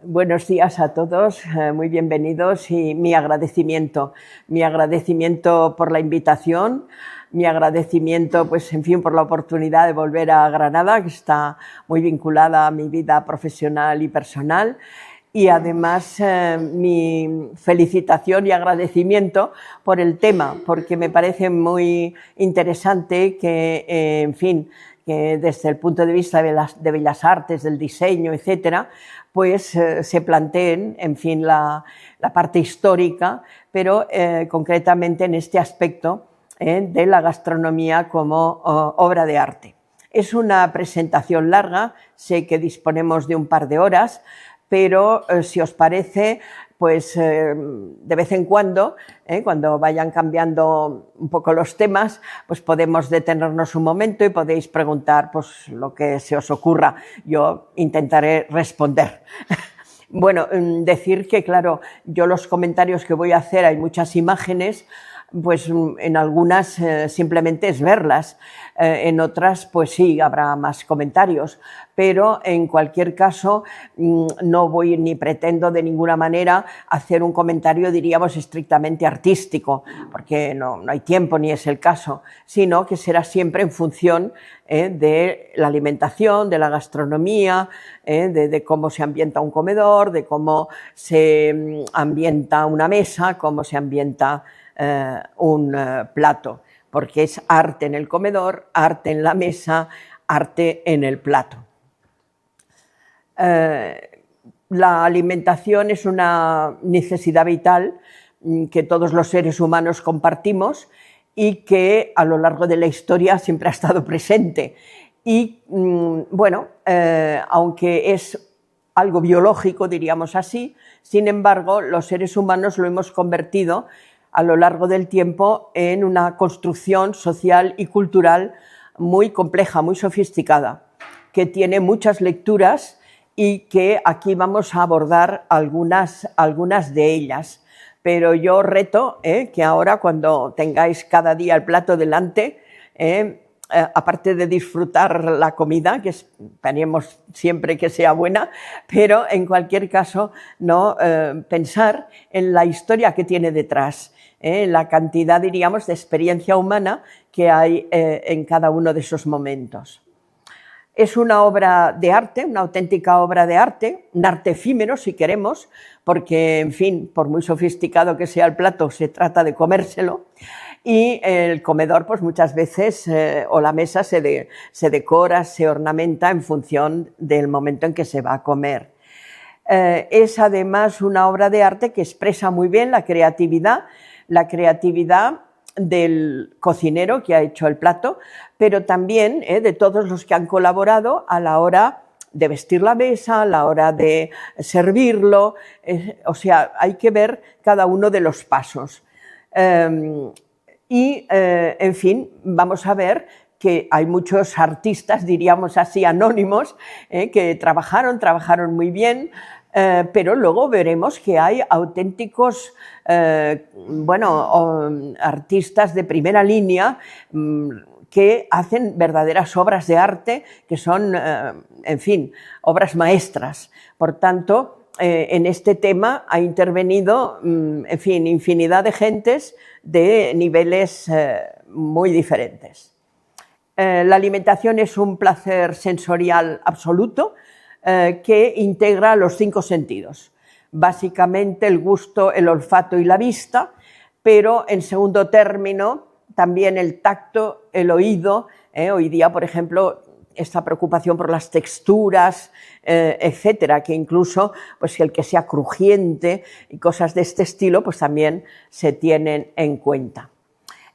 Buenos días a todos, muy bienvenidos y mi agradecimiento por la invitación, mi agradecimiento, pues, en fin, por la oportunidad de volver a Granada, que está muy vinculada a mi vida profesional y personal, y además mi felicitación y agradecimiento por el tema, porque me parece muy interesante que, en fin, que desde el punto de vista de Bellas Artes, del diseño, etcétera, pues se planteen, en fin, la parte histórica, pero concretamente en este aspecto de la gastronomía como obra de arte. Es una presentación larga, sé que disponemos de un par de horas, pero si os parece, pues de vez en cuando, cuando vayan cambiando un poco los temas, pues podemos detenernos un momento y podéis preguntar pues lo que se os ocurra. Yo intentaré responder. Bueno, decir que, claro, yo los comentarios que voy a hacer, hay muchas imágenes, pues en algunas simplemente es verlas, en otras pues sí, habrá más comentarios, pero en cualquier caso no voy ni pretendo de ninguna manera hacer un comentario, diríamos, estrictamente artístico, porque no hay tiempo ni es el caso, sino que será siempre en función de la alimentación, de la gastronomía, de cómo se ambienta un comedor, de cómo se ambienta una mesa, cómo se ambienta un plato, porque es arte en el comedor, arte en la mesa, arte en el plato. La alimentación es una necesidad vital que todos los seres humanos compartimos y que a lo largo de la historia siempre ha estado presente. Y bueno, aunque es algo biológico, diríamos así, sin embargo, los seres humanos lo hemos convertido a lo largo del tiempo en una construcción social y cultural muy compleja, muy sofisticada, que tiene muchas lecturas y que aquí vamos a abordar algunas de ellas. Pero yo reto que ahora, cuando tengáis cada día el plato delante, aparte de disfrutar la comida, que esperemos siempre que sea buena, pero en cualquier caso no pensar en la historia que tiene detrás, la cantidad, diríamos, de experiencia humana que hay en cada uno de esos momentos. Es una obra de arte, una auténtica obra de arte, un arte efímero si queremos, porque, en fin, por muy sofisticado que sea el plato, se trata de comérselo. Y el comedor, pues muchas veces, o la mesa se decora, se ornamenta en función del momento en que se va a comer. Es además una obra de arte que expresa muy bien la creatividad del cocinero que ha hecho el plato, pero también de todos los que han colaborado a la hora de vestir la mesa, a la hora de servirlo, o sea, hay que ver cada uno de los pasos. En fin, vamos a ver que hay muchos artistas, diríamos así, anónimos, que trabajaron muy bien, pero luego veremos que hay auténticos artistas de primera línea que hacen verdaderas obras de arte, que son, en fin, obras maestras. Por tanto, en este tema ha intervenido, en fin, infinidad de gentes de niveles muy diferentes. La alimentación es un placer sensorial absoluto que integra los 5 sentidos. Básicamente el gusto, el olfato y la vista, pero en segundo término también el tacto, el oído. Hoy día, por ejemplo, esta preocupación por las texturas, etcétera, que incluso pues, el que sea crujiente y cosas de este estilo, pues también se tienen en cuenta.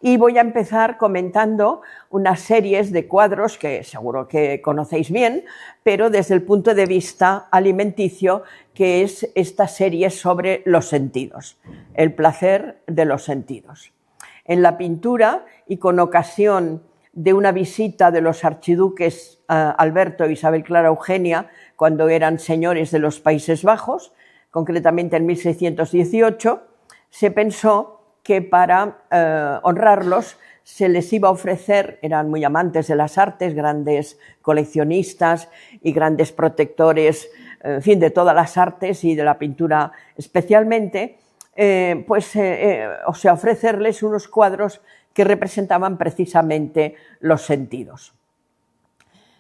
Y voy a empezar comentando unas series de cuadros que seguro que conocéis bien, pero desde el punto de vista alimenticio, que es esta serie sobre los sentidos, el placer de los sentidos. En la pintura, y con ocasión de una visita de los archiduques Alberto e Isabel Clara Eugenia, cuando eran señores de los Países Bajos, concretamente en 1618, se pensó que para honrarlos se les iba a ofrecer, eran muy amantes de las artes, grandes coleccionistas y grandes protectores en fin, de todas las artes y de la pintura especialmente, ofrecerles unos cuadros que representaban precisamente los sentidos.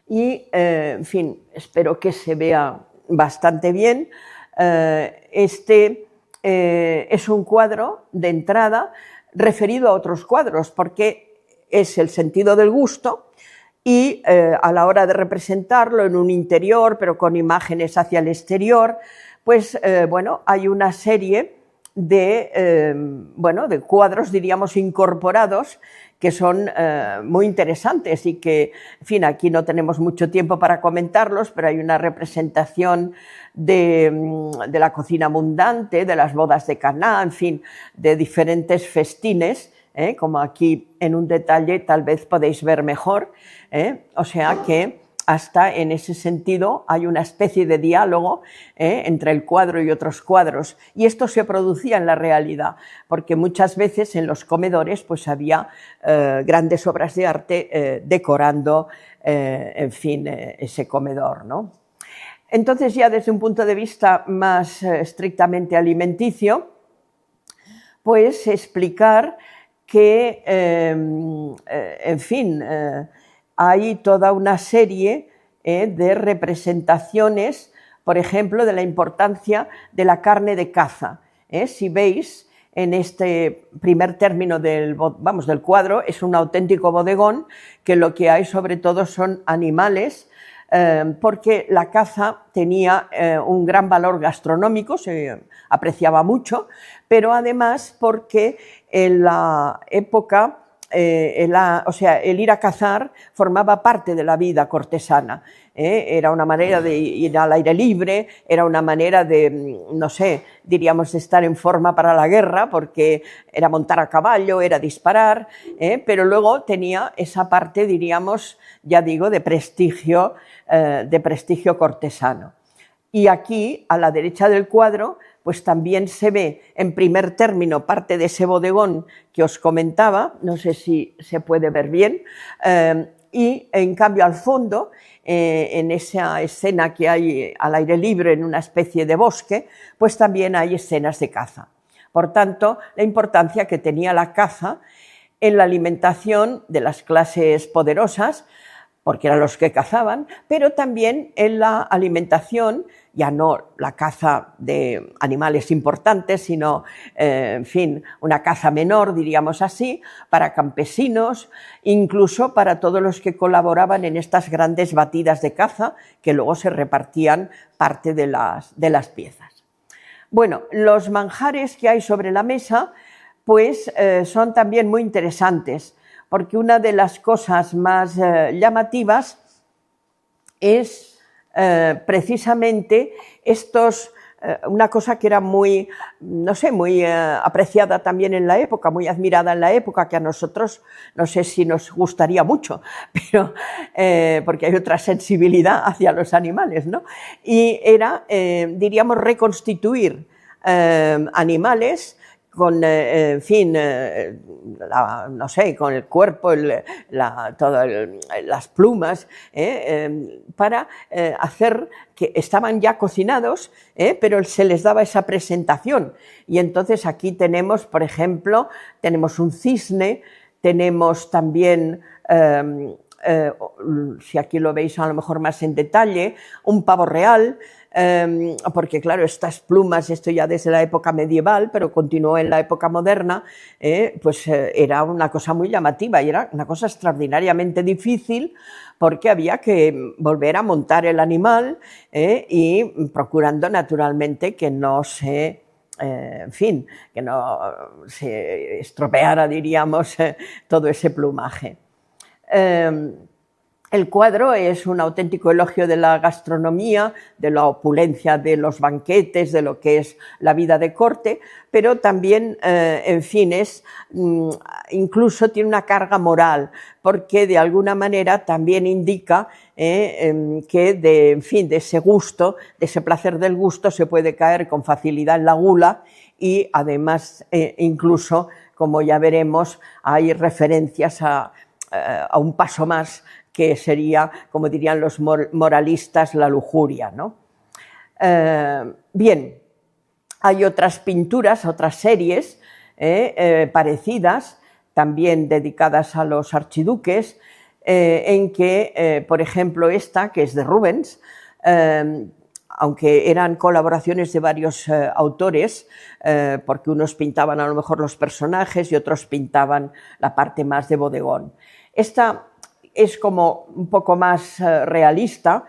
Y, en fin, espero que se vea bastante bien. Este es un cuadro de entrada referido a otros cuadros, porque es el sentido del gusto y a la hora de representarlo en un interior, pero con imágenes hacia el exterior, pues hay una serie de cuadros, diríamos, incorporados, que son muy interesantes y que, en fin, aquí no tenemos mucho tiempo para comentarlos, pero hay una representación de la cocina abundante, de las bodas de Caná, en fin, de diferentes festines, como aquí en un detalle tal vez podéis ver mejor, o sea que hasta en ese sentido hay una especie de diálogo entre el cuadro y otros cuadros, y esto se producía en la realidad, porque muchas veces en los comedores pues había grandes obras de arte decorando, en fin, ese comedor, ¿no? Entonces, ya desde un punto de vista más estrictamente alimenticio, pues explicar que, en fin, hay toda una serie de representaciones, por ejemplo, de la importancia de la carne de caza. Si veis, en este primer término del cuadro, es un auténtico bodegón, que lo que hay sobre todo son animales, porque la caza tenía un gran valor gastronómico, se apreciaba mucho, pero además porque en la época el ir a cazar formaba parte de la vida cortesana. Era una manera de ir al aire libre, era una manera de, no sé, diríamos, de estar en forma para la guerra, porque era montar a caballo, era disparar, pero luego tenía esa parte, diríamos, ya digo, de prestigio cortesano. Y aquí, a la derecha del cuadro, pues también se ve en primer término parte de ese bodegón que os comentaba, no sé si se puede ver bien, y en cambio al fondo, en esa escena que hay al aire libre en una especie de bosque, pues también hay escenas de caza. Por tanto, la importancia que tenía la caza en la alimentación de las clases poderosas, porque eran los que cazaban, pero también en la alimentación, ya no la caza de animales importantes, sino, en fin, una caza menor, diríamos así, para campesinos, incluso para todos los que colaboraban en estas grandes batidas de caza, que luego se repartían parte de las piezas. Bueno, los manjares que hay sobre la mesa, pues son también muy interesantes, porque una de las cosas más llamativas es precisamente una cosa que era muy, no sé, muy apreciada también en la época, muy admirada en la época, que a nosotros no sé si nos gustaría mucho, pero porque hay otra sensibilidad hacia los animales, ¿no? Y era, diríamos, reconstituir animales con, en fin, no sé, con el cuerpo, las plumas, para hacer que estaban ya cocinados, pero se les daba esa presentación. Y entonces aquí tenemos, por ejemplo, tenemos un cisne, tenemos también, si aquí lo veis a lo mejor más en detalle, un pavo real, porque claro, estas plumas, esto ya desde la época medieval, pero continuó en la época moderna, pues era una cosa muy llamativa y era una cosa extraordinariamente difícil, porque había que volver a montar el animal y procurando naturalmente que no se... en fin, que no se estropeara, diríamos, todo ese plumaje. El cuadro es un auténtico elogio de la gastronomía, de la opulencia de los banquetes, de lo que es la vida de corte, pero también, en fin, incluso tiene una carga moral, porque de alguna manera también indica que de ese gusto, de ese placer del gusto, se puede caer con facilidad en la gula y además incluso, como ya veremos, hay referencias a un paso más, que sería, como dirían los moralistas, la lujuria, ¿no? Bien, hay otras pinturas, otras series parecidas, también dedicadas a los archiduques, en que, por ejemplo, esta, que es de Rubens, aunque eran colaboraciones de varios autores, porque unos pintaban a lo mejor los personajes y otros pintaban la parte más de bodegón. Esta es como un poco más realista,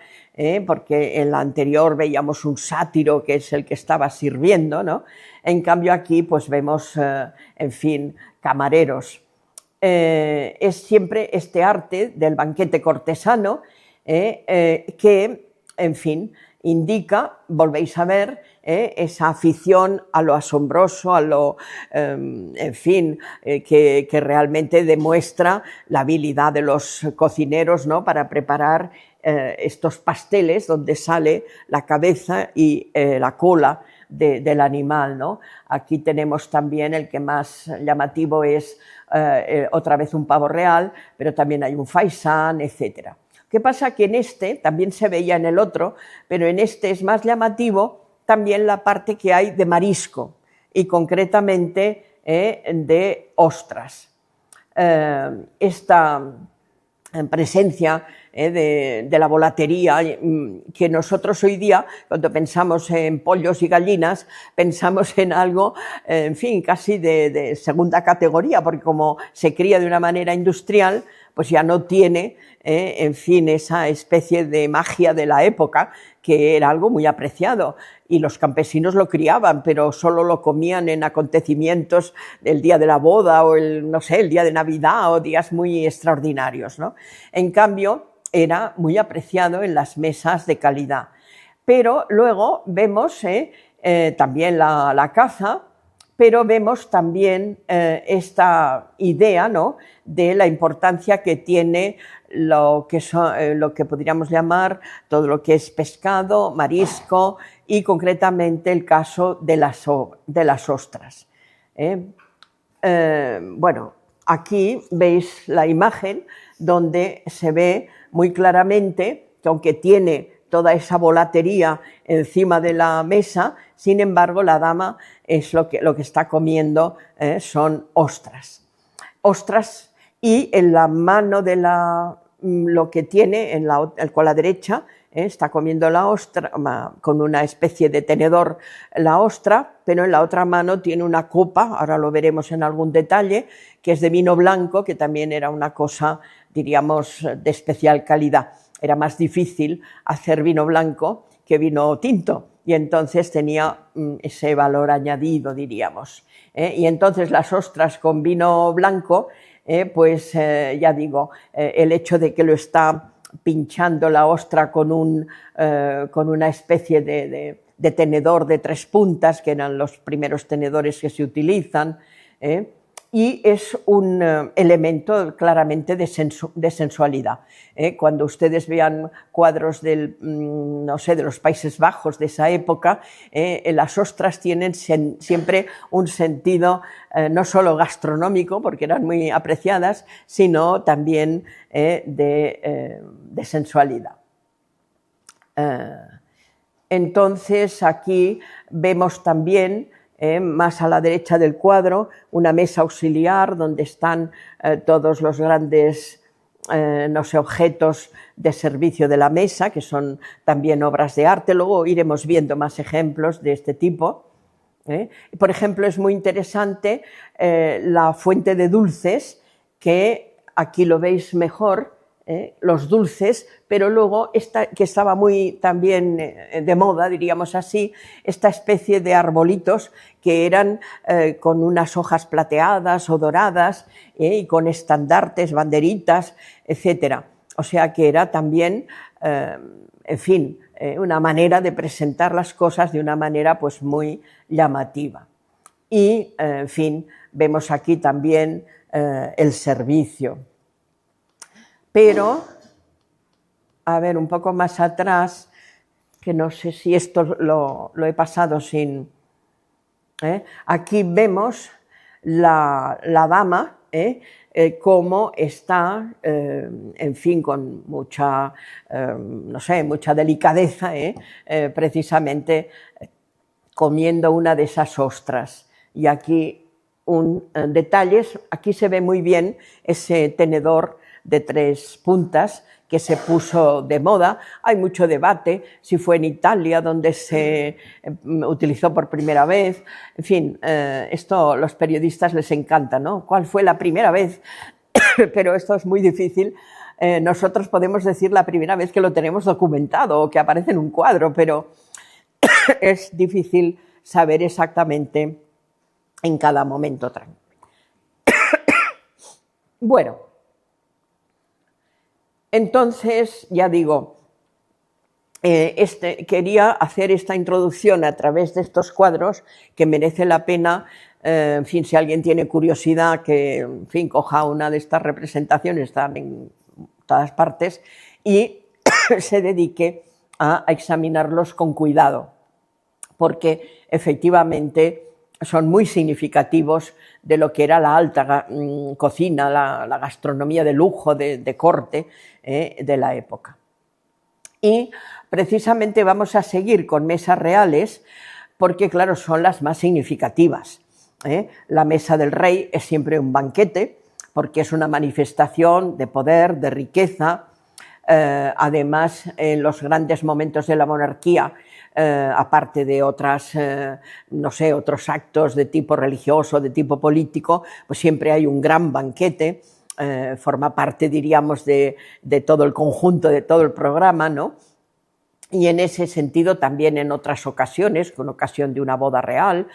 porque en la anterior veíamos un sátiro que es el que estaba sirviendo, ¿no? En cambio aquí pues vemos, en fin, camareros. Es siempre este arte del banquete cortesano que, en fin, indica, volvéis a ver, esa afición a lo asombroso, a lo, en fin, que realmente demuestra la habilidad de los cocineros, ¿no?, para preparar estos pasteles donde sale la cabeza y la cola del animal, ¿no? Aquí tenemos también el que más llamativo es otra vez un pavo real, pero también hay un faisán, etcétera. ¿Qué pasa? Que en este, también se veía en el otro, pero en este es más llamativo también la parte que hay de marisco y concretamente de ostras. Esta presencia de la volatería, que nosotros hoy día, cuando pensamos en pollos y gallinas, pensamos en algo, en fin, casi de segunda categoría, porque como se cría de una manera industrial, pues ya no tiene, en fin, esa especie de magia de la época, que era algo muy apreciado. Y los campesinos lo criaban, pero solo lo comían en acontecimientos del día de la boda o no sé, el día de Navidad o días muy extraordinarios, ¿no? En cambio, era muy apreciado en las mesas de calidad. Pero luego vemos también la caza, pero vemos también esta idea, ¿no?, de la importancia que tiene lo que podríamos llamar todo lo que es pescado, marisco y concretamente el caso de las ostras. Bueno, aquí veis la imagen donde se ve muy claramente que aunque tiene toda esa volatería encima de la mesa, sin embargo la dama es lo que está comiendo son ostras. Ostras, y en la mano de lo que tiene con la derecha está comiendo la ostra con una especie de tenedor la ostra, pero en la otra mano tiene una copa, ahora lo veremos en algún detalle, que es de vino blanco, que también era una cosa, diríamos, de especial calidad. Era más difícil hacer vino blanco que vino tinto y entonces tenía ese valor añadido, diríamos. Y entonces las ostras con vino blanco, pues ya digo, el hecho de que lo está pinchando la ostra con una especie de tenedor de 3 puntas, que eran los primeros tenedores que se utilizan, y es un elemento claramente de sensualidad. Cuando ustedes vean cuadros no sé, de los Países Bajos de esa época, las ostras tienen siempre un sentido no solo gastronómico, porque eran muy apreciadas, sino también de sensualidad. Entonces aquí vemos también más a la derecha del cuadro, una mesa auxiliar donde están todos los grandes no sé, objetos de servicio de la mesa, que son también obras de arte. Luego iremos viendo más ejemplos de este tipo. Por ejemplo, es muy interesante la fuente de dulces, que aquí lo veis mejor, los dulces, pero luego que estaba muy también de moda, diríamos así, esta especie de arbolitos que eran con unas hojas plateadas o doradas y con estandartes, banderitas, etcétera. O sea que era también, en fin, una manera de presentar las cosas de una manera pues muy llamativa. Y, en fin, vemos aquí también el servicio. Pero, a ver, un poco más atrás, que no sé si esto lo he pasado sin... Aquí vemos la dama cómo está, en fin, con mucha, no sé, mucha delicadeza, precisamente comiendo una de esas ostras. Y aquí detalles, aquí se ve muy bien ese tenedor de 3 puntas que se puso de moda. Hay mucho debate si fue en Italia donde se utilizó por primera vez. En fin, esto a los periodistas les encanta, ¿no? ¿Cuál fue la primera vez? Pero esto es muy difícil. Nosotros podemos decir la primera vez que lo tenemos documentado o que aparece en un cuadro, pero es difícil saber exactamente en cada momento. Bueno, entonces, ya digo, quería hacer esta introducción a través de estos cuadros que merece la pena, en fin, si alguien tiene curiosidad, que, en fin, coja una de estas representaciones, están en todas partes, y se dedique a examinarlos con cuidado, porque efectivamente son muy significativos de lo que era la alta cocina, la gastronomía de lujo, de corte de la época. Y precisamente vamos a seguir con mesas reales porque, claro, son las más significativas. La mesa del rey es siempre un banquete porque es una manifestación de poder, de riqueza. Además, en los grandes momentos de la monarquía, aparte de no sé, otros actos de tipo religioso, de tipo político, pues siempre hay un gran banquete, forma parte, diríamos, de todo el conjunto, de todo el programa, ¿no? Y en ese sentido también en otras ocasiones, con ocasión de una boda real,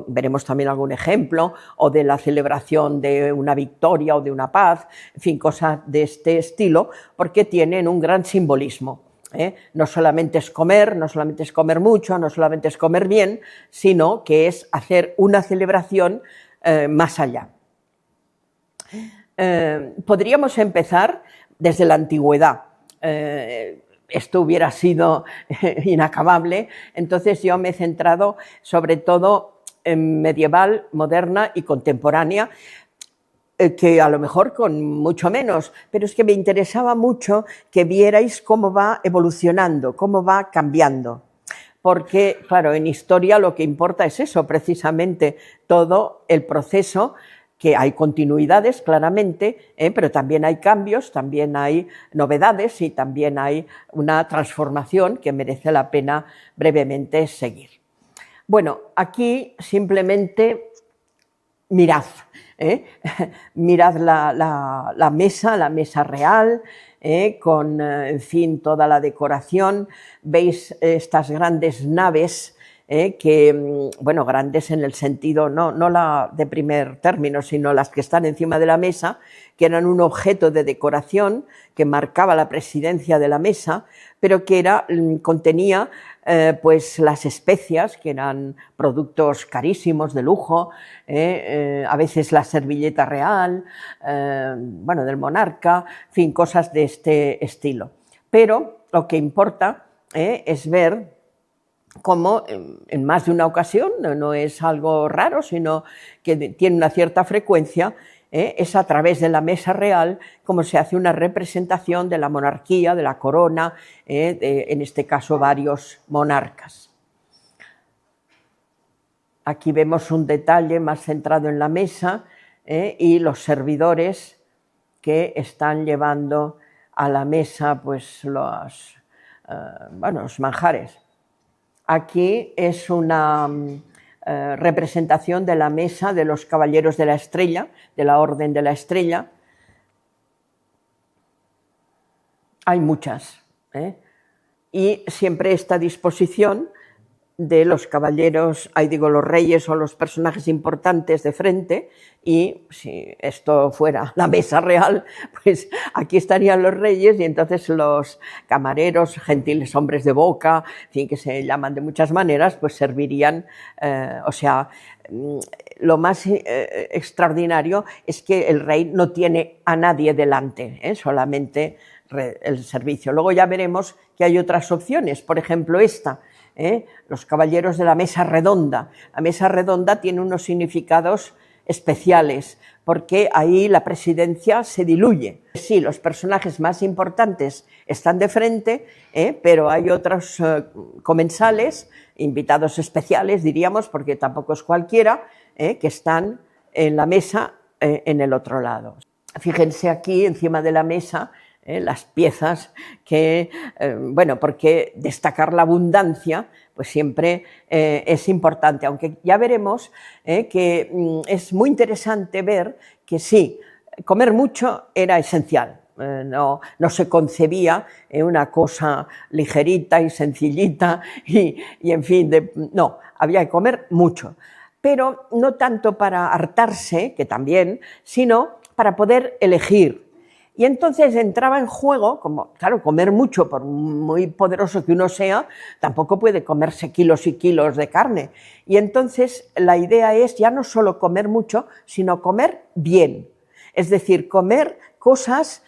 veremos también algún ejemplo, o de la celebración de una victoria o de una paz, en fin, cosas de este estilo, porque tienen un gran simbolismo. No solamente es comer, no solamente es comer mucho, no solamente es comer bien, sino que es hacer una celebración más allá. Podríamos empezar desde la antigüedad. Esto hubiera sido inacabable, entonces yo me he centrado sobre todo en medieval, moderna y contemporánea, que a lo mejor con mucho menos, pero es que me interesaba mucho que vierais cómo va evolucionando, cómo va cambiando. Porque, claro, en historia lo que importa es eso, precisamente todo el proceso, que hay continuidades claramente, pero también hay cambios, también hay novedades y también hay una transformación que merece la pena brevemente seguir. Bueno, aquí simplemente mirad, mirad la mesa real, con, en fin, toda la decoración. Veis estas grandes naves, que, bueno, grandes en el sentido, no la de primer término, sino las que están encima de la mesa, que eran un objeto de decoración que marcaba la presidencia de la mesa, pero que contenía pues las especias, que eran productos carísimos, de lujo, a veces la servilleta real, bueno, del monarca, en fin, cosas de este estilo. Pero lo que importa es ver cómo en más de una ocasión, no es algo raro, sino que tiene una cierta frecuencia, es a través de la mesa real como se hace una representación de la monarquía, de la corona, en este caso varios monarcas. Aquí vemos un detalle más centrado en la mesa y los servidores que están llevando a la mesa pues los manjares. Aquí es una representación de la mesa de los caballeros de la estrella, de la Orden de la Estrella. Hay muchas, y siempre esta disposición de los caballeros, los reyes o los personajes importantes de frente, y si esto fuera la mesa real, pues aquí estarían los reyes y entonces los camareros, gentiles hombres de boca, en fin, que se llaman de muchas maneras, pues servirían, o sea, lo más extraordinario es que el rey no tiene a nadie delante, solamente el servicio. Luego ya veremos que hay otras opciones, por ejemplo esta, los caballeros de la mesa redonda. La mesa redonda tiene unos significados especiales, porque ahí la presidencia se diluye. Sí, los personajes más importantes están de frente, pero hay otros comensales, invitados especiales, diríamos, porque tampoco es cualquiera, que están en la mesa en el otro lado. Fíjense aquí encima de la mesa las piezas que, bueno, porque destacar la abundancia pues siempre es importante, aunque ya veremos que es muy interesante ver que sí, comer mucho era esencial. No se concebía una cosa ligerita y sencillita y en fin, no, había que comer mucho, pero no tanto para hartarse, que también, sino para poder elegir. Y entonces entraba en juego, como, claro, comer mucho, por muy poderoso que uno sea, tampoco puede comerse kilos y kilos de carne. Y entonces la idea es ya no solo comer mucho, sino comer bien. Es decir, comer cosas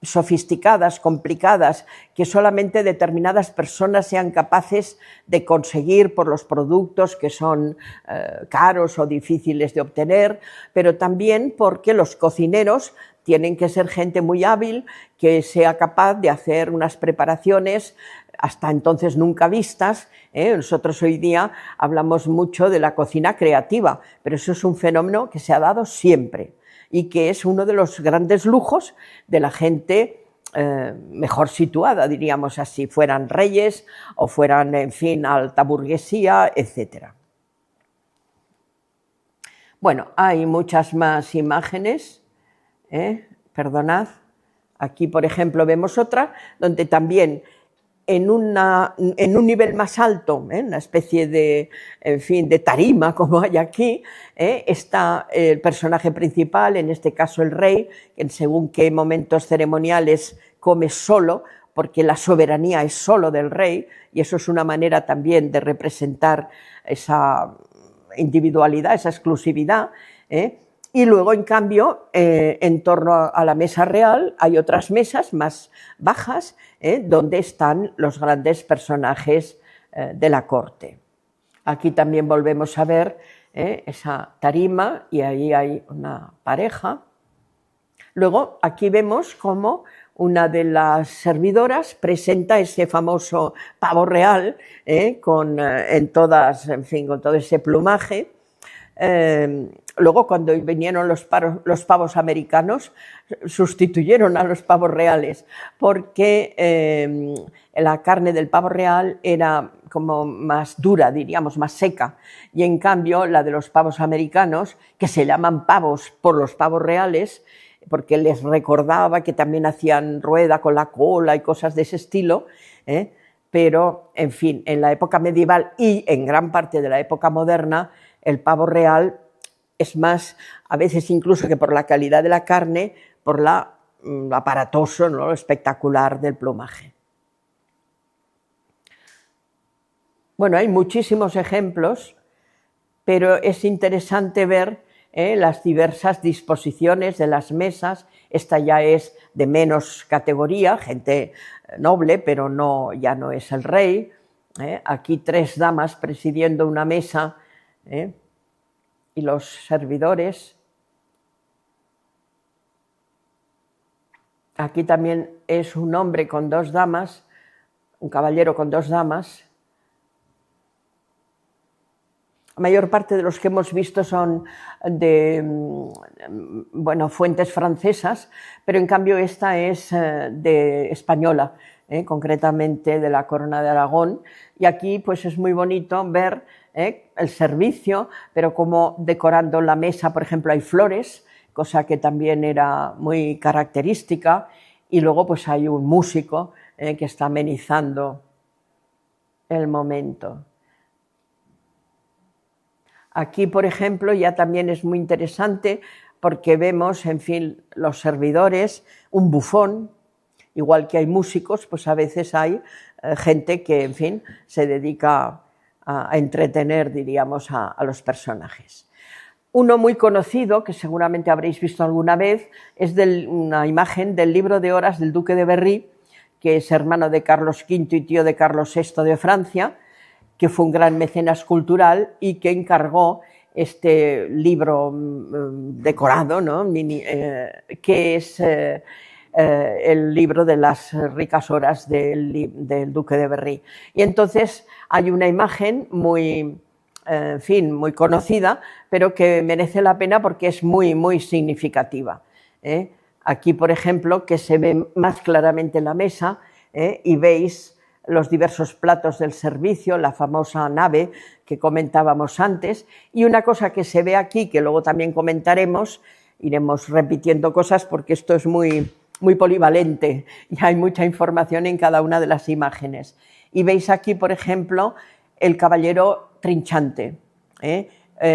sofisticadas, complicadas, que solamente determinadas personas sean capaces de conseguir por los productos que son caros o difíciles de obtener, pero también porque los cocineros tienen que ser gente muy hábil, que sea capaz de hacer unas preparaciones hasta entonces nunca vistas. Nosotros hoy día hablamos mucho de la cocina creativa, pero eso es un fenómeno que se ha dado siempre y que es uno de los grandes lujos de la gente mejor situada, diríamos así, fueran reyes o fueran, en fin, alta burguesía, etc. Bueno, hay muchas más imágenes, perdonad. Aquí, por ejemplo, vemos otra donde también en un nivel más alto, una especie de, en fin, de tarima, como hay aquí, está el personaje principal, en este caso el rey, que en según qué momentos ceremoniales come solo, porque la soberanía es solo del rey, y eso es una manera también de representar esa individualidad, esa exclusividad. Y luego, en cambio, en torno a la mesa real hay otras mesas más bajas donde están los grandes personajes de la corte. Aquí también volvemos a ver esa tarima y ahí hay una pareja. Luego, aquí vemos cómo una de las servidoras presenta ese famoso pavo real con todo ese plumaje. Luego, cuando vinieron los pavos americanos, sustituyeron a los pavos reales, porque la carne del pavo real era como más dura, diríamos, más seca, y en cambio la de los pavos americanos, que se llaman pavos por los pavos reales, porque les recordaba que también hacían rueda con la cola y cosas de ese estilo, pero, en fin, en la época medieval y en gran parte de la época moderna, el pavo real es más, a veces incluso que por la calidad de la carne, por lo aparatoso, ¿no?, lo espectacular del plumaje. Bueno, hay muchísimos ejemplos, pero es interesante ver las diversas disposiciones de las mesas. Esta ya es de menos categoría, gente noble, pero ya no es el rey. Aquí 3 damas presidiendo una mesa, y los servidores. Aquí también es un hombre con 2 damas, un caballero con 2 damas. La mayor parte de los que hemos visto son de fuentes francesas, pero en cambio esta es de española, concretamente de la Corona de Aragón. Y aquí pues es muy bonito ver el servicio, pero como decorando la mesa, por ejemplo, hay flores, cosa que también era muy característica, y luego pues hay un músico que está amenizando el momento. Aquí, por ejemplo, ya también es muy interesante porque vemos, en fin, los servidores, un bufón, igual que hay músicos, pues a veces hay gente que, en fin, se dedica a entretener, diríamos, a los personajes. Uno muy conocido, que seguramente habréis visto alguna vez, es una imagen del libro de horas del duque de Berry, que es hermano de Carlos V y tío de Carlos VI de Francia, que fue un gran mecenas cultural y que encargó este libro decorado, ¿no? Que es el libro de las ricas horas del duque de Berry. Y entonces hay una imagen muy, en fin, muy conocida, pero que merece la pena porque es muy, muy significativa. Aquí, por ejemplo, que se ve más claramente la mesa y veis los diversos platos del servicio, la famosa nave que comentábamos antes, y una cosa que se ve aquí, que luego también comentaremos, iremos repitiendo cosas porque esto es muy polivalente y hay mucha información en cada una de las imágenes. Y veis aquí, por ejemplo, el caballero trinchante.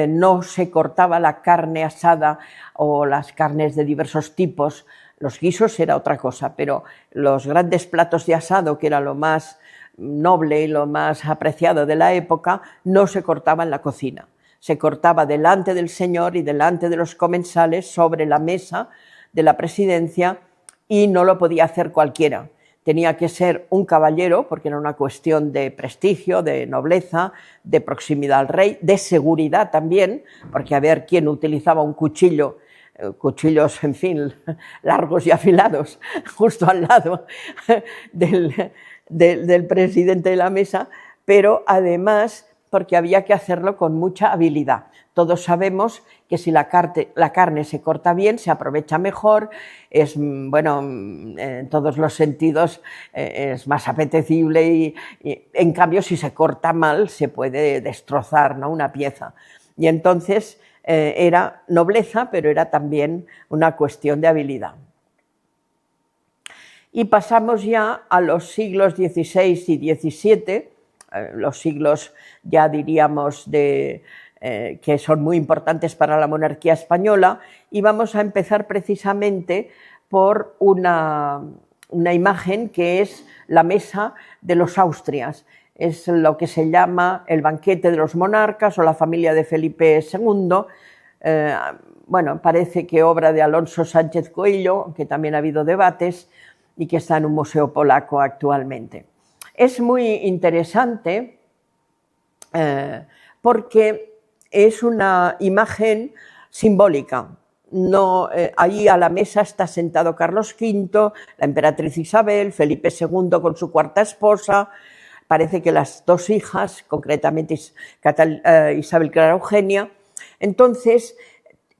No se cortaba la carne asada o las carnes de diversos tipos. Los guisos era otra cosa, pero los grandes platos de asado, que era lo más noble y lo más apreciado de la época, no se cortaba en la cocina. Se cortaba delante del señor y delante de los comensales sobre la mesa de la presidencia, y no lo podía hacer cualquiera. Tenía que ser un caballero, porque era una cuestión de prestigio, de nobleza, de proximidad al rey, de seguridad también, porque a ver quién utilizaba un cuchillo, cuchillos, en fin, largos y afilados, justo al lado del presidente de la mesa, pero además porque había que hacerlo con mucha habilidad. Todos sabemos que si la carne se corta bien, se aprovecha mejor, es, bueno, en todos los sentidos es más apetecible y en cambio si se corta mal se puede destrozar, ¿no?, una pieza. Y entonces era nobleza, pero era también una cuestión de habilidad. Y pasamos ya a los siglos XVI y XVII, los siglos ya diríamos que son muy importantes para la monarquía española, y vamos a empezar precisamente por una imagen que es la mesa de los Austrias. Es lo que se llama el banquete de los monarcas o la familia de Felipe II. Bueno, parece que obra de Alonso Sánchez Coello, aunque también ha habido debates, y que está en un museo polaco actualmente. Es muy interesante porque es una imagen simbólica. No, ahí a la mesa está sentado Carlos V, la emperatriz Isabel, Felipe II con su cuarta esposa, parece que las dos hijas, concretamente Isabel Clara Eugenia. Entonces,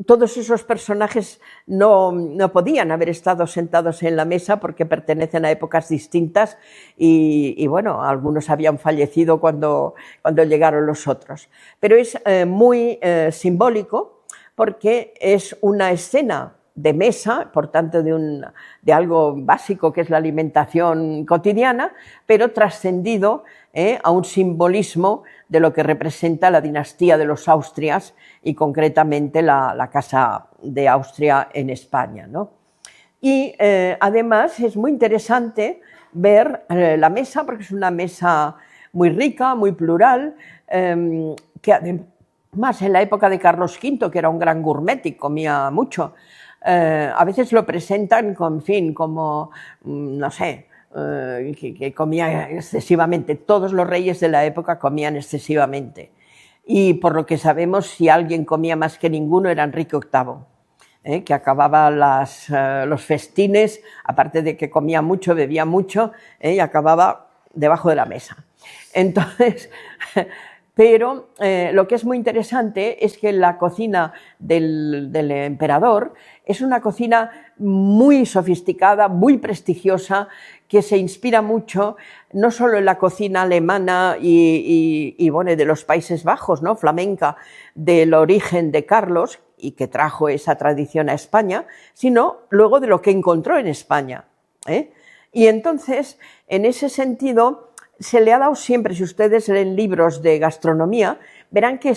todos esos personajes no podían haber estado sentados en la mesa porque pertenecen a épocas distintas y bueno, algunos habían fallecido cuando llegaron los otros. Pero es muy simbólico porque es una escena de mesa, por tanto de algo básico que es la alimentación cotidiana, pero trascendido a un simbolismo de lo que representa la dinastía de los Austrias y concretamente la Casa de Austria en España, ¿no? Y además es muy interesante ver la mesa, porque es una mesa muy rica, muy plural, que además en la época de Carlos V, que era un gran gourmet y comía mucho, a veces lo presentan con, en fin, como, no sé, que comía excesivamente. Todos los reyes de la época comían excesivamente. Y por lo que sabemos, si alguien comía más que ninguno era Enrique VIII, que acababa los festines, aparte de que comía mucho, bebía mucho, y acababa debajo de la mesa. Entonces, pero lo que es muy interesante es que la cocina del emperador es una cocina muy sofisticada, muy prestigiosa, que se inspira mucho no solo en la cocina alemana y bueno, de los Países Bajos, ¿no?, flamenca, del origen de Carlos y que trajo esa tradición a España, sino luego de lo que encontró en España. Y entonces, en ese sentido, se le ha dado siempre, si ustedes leen libros de gastronomía, verán que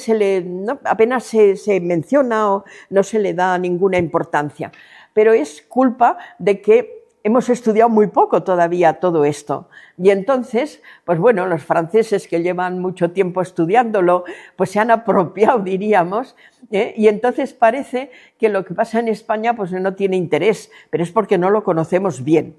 apenas se menciona o no se le da ninguna importancia, pero es culpa de que hemos estudiado muy poco todavía todo esto. Y entonces, pues bueno, los franceses que llevan mucho tiempo estudiándolo, pues se han apropiado, diríamos, y entonces parece que lo que pasa en España pues no tiene interés, pero es porque no lo conocemos bien.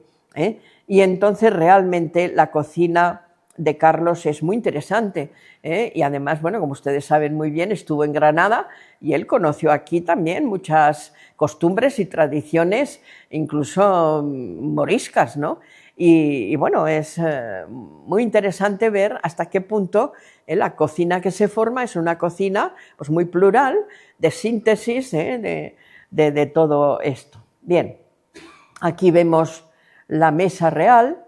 Y entonces realmente la cocina de Carlos es muy interesante, y además, bueno, como ustedes saben muy bien, estuvo en Granada y él conoció aquí también muchas costumbres y tradiciones, incluso moriscas, ¿no? Y bueno, es muy interesante ver hasta qué punto la cocina que se forma es una cocina pues, muy plural, de síntesis de todo esto. Bien, aquí vemos la mesa real.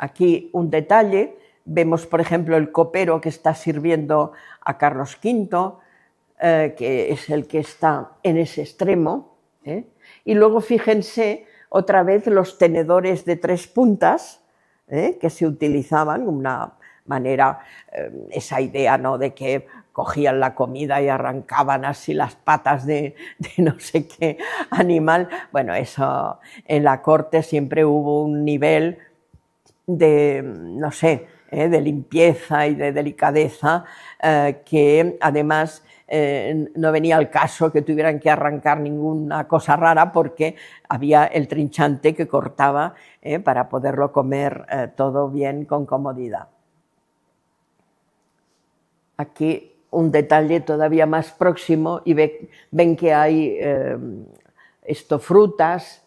Aquí un detalle, vemos por ejemplo el copero que está sirviendo a Carlos V, que es el que está en ese extremo, y luego fíjense otra vez los tenedores de 3 puntas que se utilizaban, una manera, esa idea, ¿no?, de que cogían la comida y arrancaban así las patas de no sé qué animal. Bueno, eso en la corte siempre hubo un nivel de, no sé, de limpieza y de delicadeza, que además no venía al caso que tuvieran que arrancar ninguna cosa rara porque había el trinchante que cortaba para poderlo comer todo bien con comodidad. Aquí un detalle todavía más próximo y ven que hay frutas,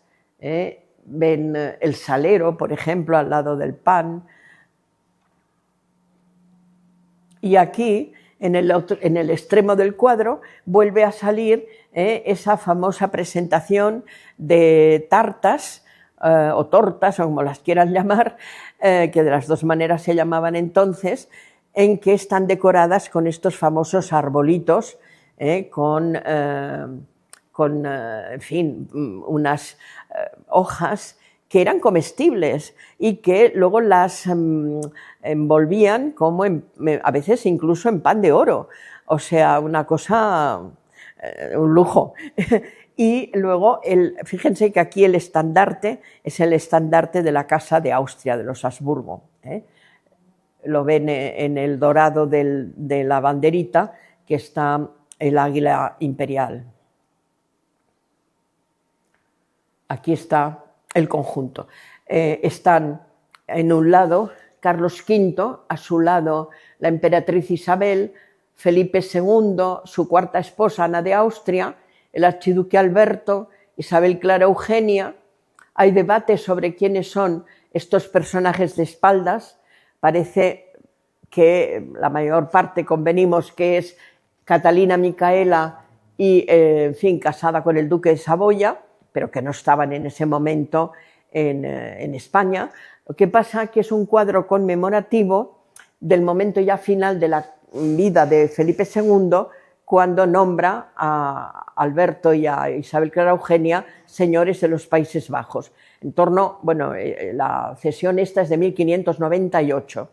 ven el salero, por ejemplo, al lado del pan. Y aquí, en el extremo del cuadro, vuelve a salir esa famosa presentación de tartas o tortas, o como las quieran llamar, que de las dos maneras se llamaban entonces, en que están decoradas con estos famosos arbolitos, con en fin, unas hojas que eran comestibles y que luego las envolvían como a veces incluso en pan de oro, o sea, una cosa, un lujo. Y luego, fíjense que aquí el estandarte es el estandarte de la Casa de Austria, de los Habsburgo. Lo ven en el dorado de la banderita, que está el águila imperial. Aquí está el conjunto. Están en un lado Carlos V, a su lado la emperatriz Isabel, Felipe II, su cuarta esposa Ana de Austria, el archiduque Alberto, Isabel Clara Eugenia. Hay debate sobre quiénes son estos personajes de espaldas. Parece que la mayor parte convenimos que es Catalina Micaela y, en fin, casada con el duque de Saboya, pero que no estaban en ese momento en España. Lo que pasa es que es un cuadro conmemorativo del momento ya final de la vida de Felipe II, cuando nombra a Alberto y a Isabel Clara Eugenia señores de los Países Bajos. En torno, bueno, la cesión esta es de 1598.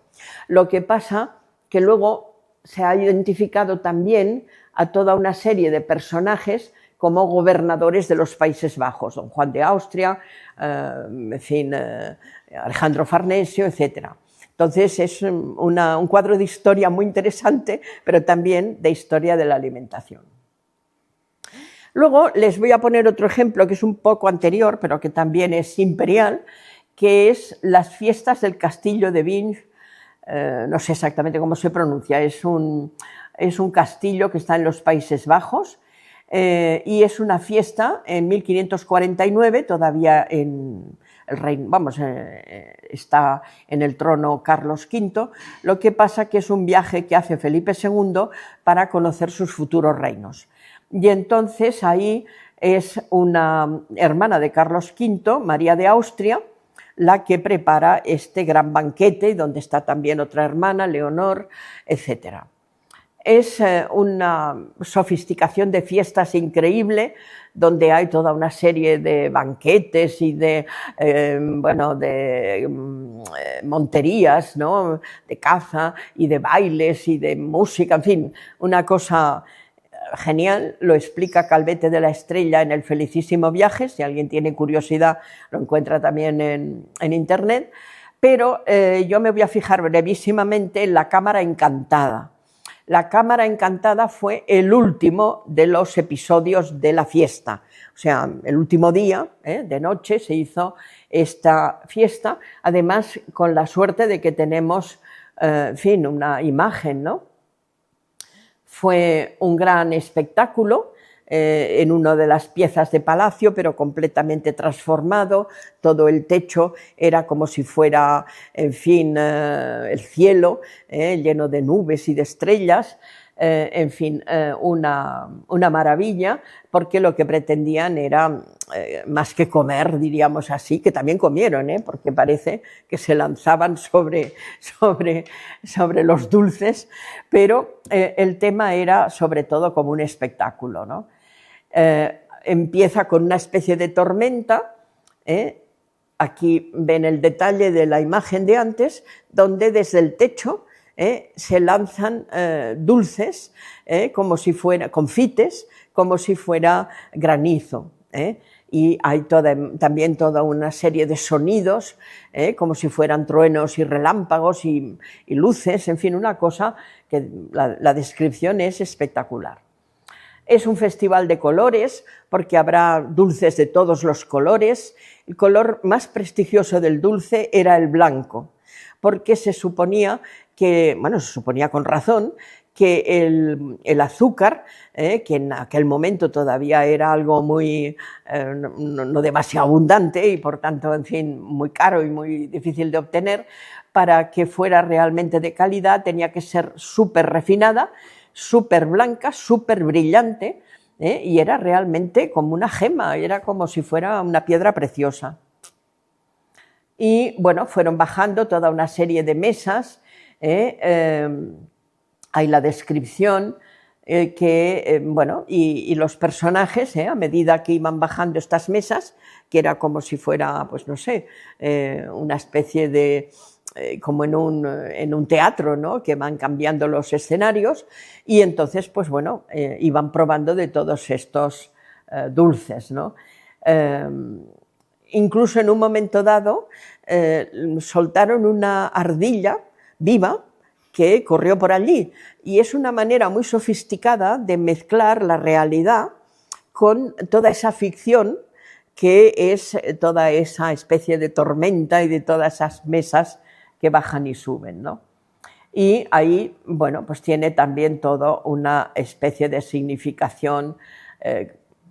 Lo que pasa que luego se ha identificado también a toda una serie de personajes como gobernadores de los Países Bajos, don Juan de Austria, en fin, Alejandro Farnesio, etc. Entonces es un cuadro de historia muy interesante, pero también de historia de la alimentación. Luego les voy a poner otro ejemplo que es un poco anterior, pero que también es imperial, que es las fiestas del castillo de Vinges. No sé exactamente cómo se pronuncia, es un castillo que está en los Países Bajos, y es una fiesta en 1549, todavía está en el trono Carlos V. Lo que pasa que es un viaje que hace Felipe II para conocer sus futuros reinos. Y entonces ahí es una hermana de Carlos V, María de Austria, la que prepara este gran banquete, donde está también otra hermana, Leonor, etc. Es una sofisticación de fiestas increíble, donde hay toda una serie de banquetes y de monterías, ¿no?, de caza y de bailes y de música, en fin, una cosa genial. Lo explica Calvete de la Estrella en el Felicísimo Viaje, si alguien tiene curiosidad lo encuentra también en internet, pero yo me voy a fijar brevísimamente en la Cámara Encantada. La Cámara Encantada fue el último de los episodios de la fiesta. O sea, el último día, de noche, se hizo esta fiesta, además con la suerte de que tenemos, en fin, una imagen, ¿no? Fue un gran espectáculo en una de las piezas de palacio, pero completamente transformado. Todo el techo era como si fuera, en fin, el cielo, lleno de nubes y de estrellas. En fin, una maravilla, porque lo que pretendían era, más que comer, diríamos así, que también comieron, porque parece que se lanzaban sobre los dulces, pero el tema era sobre todo como un espectáculo, ¿no? Empieza con una especie de tormenta, aquí ven el detalle de la imagen de antes, donde desde el techo se lanzan dulces, como si fuera confites, como si fuera granizo, y hay también toda una serie de sonidos, como si fueran truenos y relámpagos y luces, en fin, una cosa que la descripción es espectacular. Es un festival de colores, porque habrá dulces de todos los colores. El color más prestigioso del dulce era el blanco, porque se suponía que, bueno, se suponía con razón, que el azúcar, que en aquel momento todavía era algo muy, no demasiado abundante y por tanto, en fin, muy caro y muy difícil de obtener, para que fuera realmente de calidad tenía que ser súper refinada, súper blanca, súper brillante, y era realmente como una gema, era como si fuera una piedra preciosa. Y bueno, fueron bajando toda una serie de mesas, hay la descripción, bueno, y los personajes, a medida que iban bajando estas mesas, que era como si fuera, pues no sé, una especie de, como en un teatro, ¿no? Que van cambiando los escenarios, y entonces, pues bueno, iban probando de todos estos dulces, ¿no? Incluso en un momento dado soltaron una ardilla viva que corrió por allí, y es una manera muy sofisticada de mezclar la realidad con toda esa ficción que es toda esa especie de tormenta y de todas esas mesas que bajan y suben, ¿no? Y ahí, bueno, pues tiene también todo una especie de significación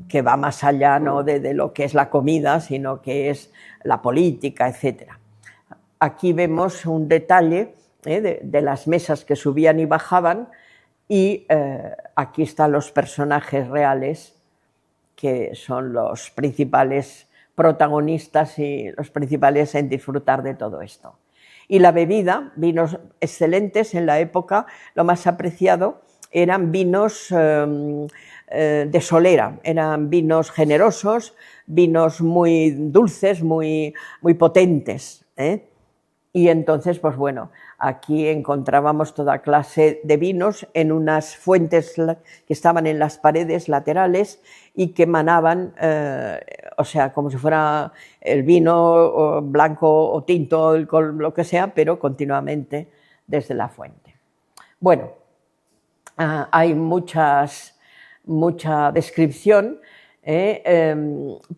que va más allá, no de lo que es la comida, sino que es la política, etc. Aquí vemos un detalle de las mesas que subían y bajaban, y aquí están los personajes reales, que son los principales protagonistas y los principales en disfrutar de todo esto. Y la bebida, vinos excelentes en la época, lo más apreciado eran vinos de solera, eran vinos generosos, vinos muy dulces, muy potentes, Y entonces, pues bueno, aquí encontrábamos toda clase de vinos en unas fuentes que estaban en las paredes laterales y que emanaban, o sea, como si fuera el vino blanco o tinto, lo que sea, pero continuamente desde la fuente. Bueno, hay mucha descripción,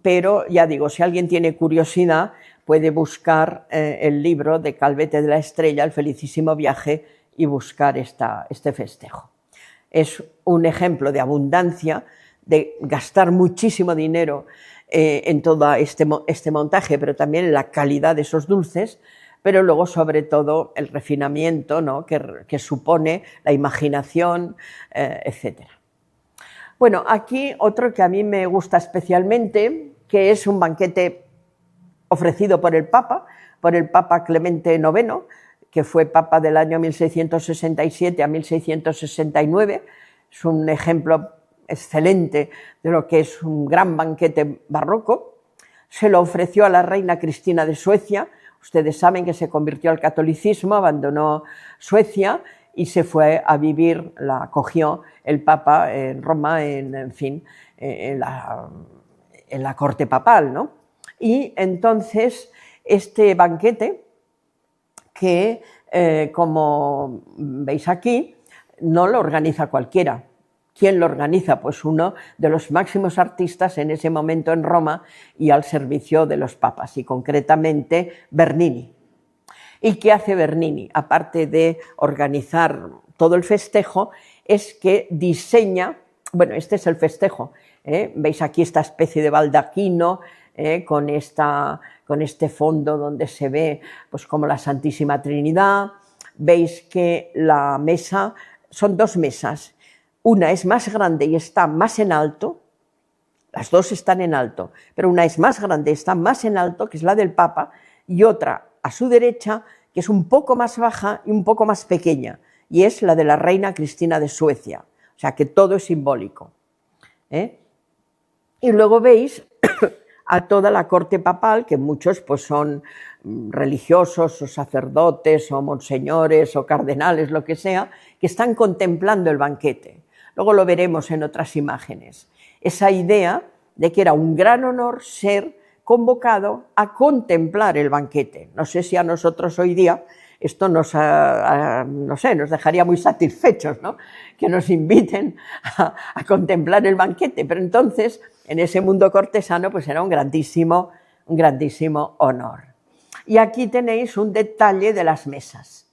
pero ya digo, si alguien tiene curiosidad, puede buscar el libro de Calvete de la Estrella, El felicísimo viaje, y buscar este festejo. Es un ejemplo de abundancia, de gastar muchísimo dinero en todo este montaje, pero también en la calidad de esos dulces, pero luego sobre todo el refinamiento, ¿no? que supone la imaginación, etc. Bueno, aquí otro que a mí me gusta especialmente, que es un banquete ofrecido por el Papa Clemente IX, que fue Papa del año 1667 a 1669. Es un ejemplo excelente de lo que es un gran banquete barroco. Se lo ofreció a la reina Cristina de Suecia. Ustedes saben que se convirtió al catolicismo, abandonó Suecia y se fue a vivir, la acogió el Papa en Roma, en fin, en la corte papal, ¿no? Y entonces este banquete, que como veis aquí, no lo organiza cualquiera. ¿Quién lo organiza? Pues uno de los máximos artistas en ese momento en Roma y al servicio de los papas, y concretamente Bernini. ¿Y qué hace Bernini? Aparte de organizar todo el festejo, es que diseña, bueno, este es el festejo, veis aquí esta especie de baldaquino con este fondo donde se ve pues como la Santísima Trinidad. Veis que la mesa, son dos mesas, una es más grande y está más en alto, las dos están en alto, pero una es más grande, está más en alto, que es la del Papa, y otra a su derecha, que es un poco más baja y un poco más pequeña, y es la de la reina Cristina de Suecia, o sea que todo es simbólico. Y luego veis a toda la corte papal, que muchos pues son religiosos o sacerdotes o monseñores o cardenales, lo que sea, que están contemplando el banquete. Luego lo veremos en otras imágenes. Esa idea de que era un gran honor ser convocado a contemplar el banquete. No sé si a nosotros hoy día esto nos dejaría muy satisfechos, ¿no? Que nos inviten a contemplar el banquete, pero entonces en ese mundo cortesano pues era un grandísimo honor. Y aquí tenéis un detalle de las mesas.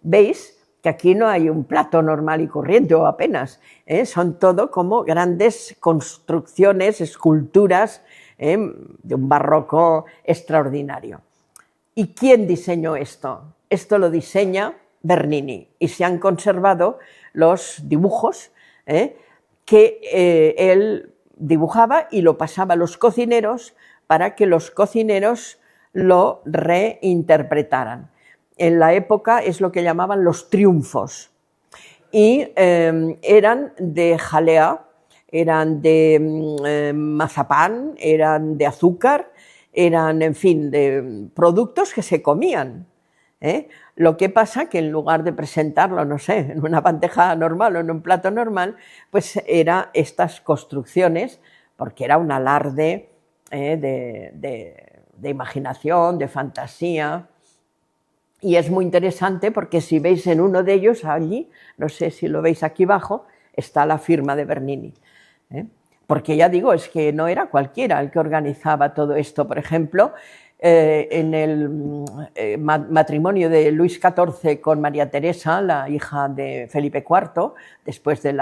¿Veis? Que aquí no hay un plato normal y corriente o apenas, son todo como grandes construcciones, esculturas de un barroco extraordinario. ¿Y quién diseñó esto? Esto lo diseña Bernini y se han conservado los dibujos que él dibujaba y lo pasaba a los cocineros para que los cocineros lo reinterpretaran. En la época es lo que llamaban los triunfos y eran de jalea, eran de mazapán, eran de azúcar, eran, en fin, de productos que se comían. Lo que pasa que en lugar de presentarlo, no sé, en una bandeja normal o en un plato normal, pues era estas construcciones, porque era un alarde de imaginación, de fantasía. Y es muy interesante porque si veis en uno de ellos, allí, no sé si lo veis aquí abajo, está la firma de Bernini. Porque ya digo, es que no era cualquiera el que organizaba todo esto. Por ejemplo, en el matrimonio de Luis XIV con María Teresa, la hija de Felipe IV, después de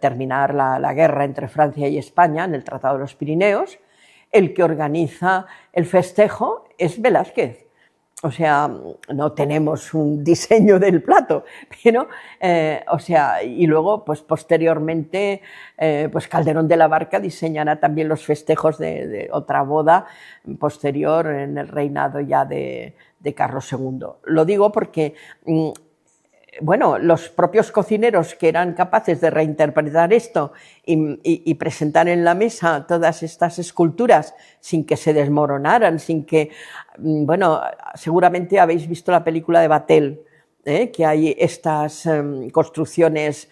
terminar la guerra entre Francia y España en el Tratado de los Pirineos, el que organiza el festejo es Velázquez. O sea, no tenemos un diseño del plato, pero, y luego, pues posteriormente, pues Calderón de la Barca diseñará también los festejos de otra boda posterior en el reinado ya de Carlos II. Lo digo porque, bueno, los propios cocineros que eran capaces de reinterpretar esto y presentar en la mesa todas estas esculturas sin que se desmoronaran, sin que, bueno, seguramente habéis visto la película de Batel, que hay estas construcciones,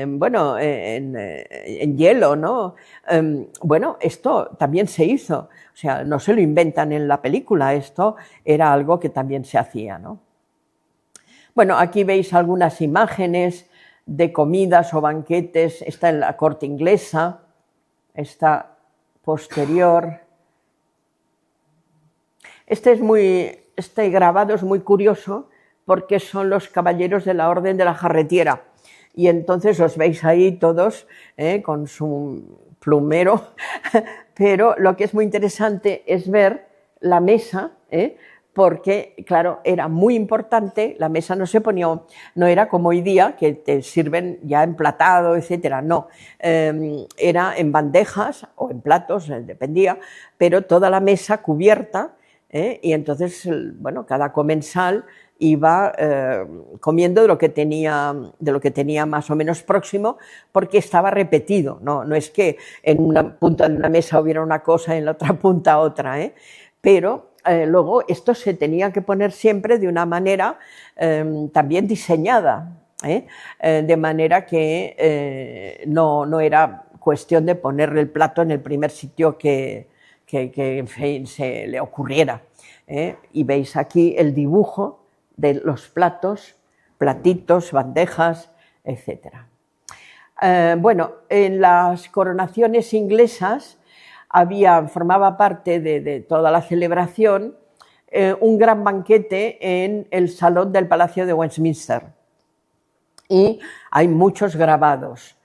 bueno, en hielo, ¿no? Bueno, esto también se hizo, o sea, no se lo inventan en la película, esto era algo que también se hacía, ¿no? Bueno, aquí veis algunas imágenes de comidas o banquetes. Esta en la corte inglesa, esta posterior. Este grabado es muy curioso porque son los caballeros de la Orden de la Jarretiera. Y entonces os veis ahí todos con su plumero. Pero lo que es muy interesante es ver la mesa, porque, claro, era muy importante, la mesa no se ponía, no era como hoy día, que te sirven ya emplatado, etcétera, no, era en bandejas o en platos, dependía, pero toda la mesa cubierta, y entonces, bueno, cada comensal iba comiendo de lo que tenía más o menos próximo, porque estaba repetido, no es que en una punta de una mesa hubiera una cosa y en la otra punta otra, pero luego esto se tenía que poner siempre de una manera también diseñada, de manera que no era cuestión de ponerle el plato en el primer sitio que en fin, se le ocurriera. Y veis aquí el dibujo de los platos platitos, bandejas, etc. Bueno, en las coronaciones inglesas formaba parte de toda la celebración un gran banquete en el salón del Palacio de Westminster. Y hay muchos grabados.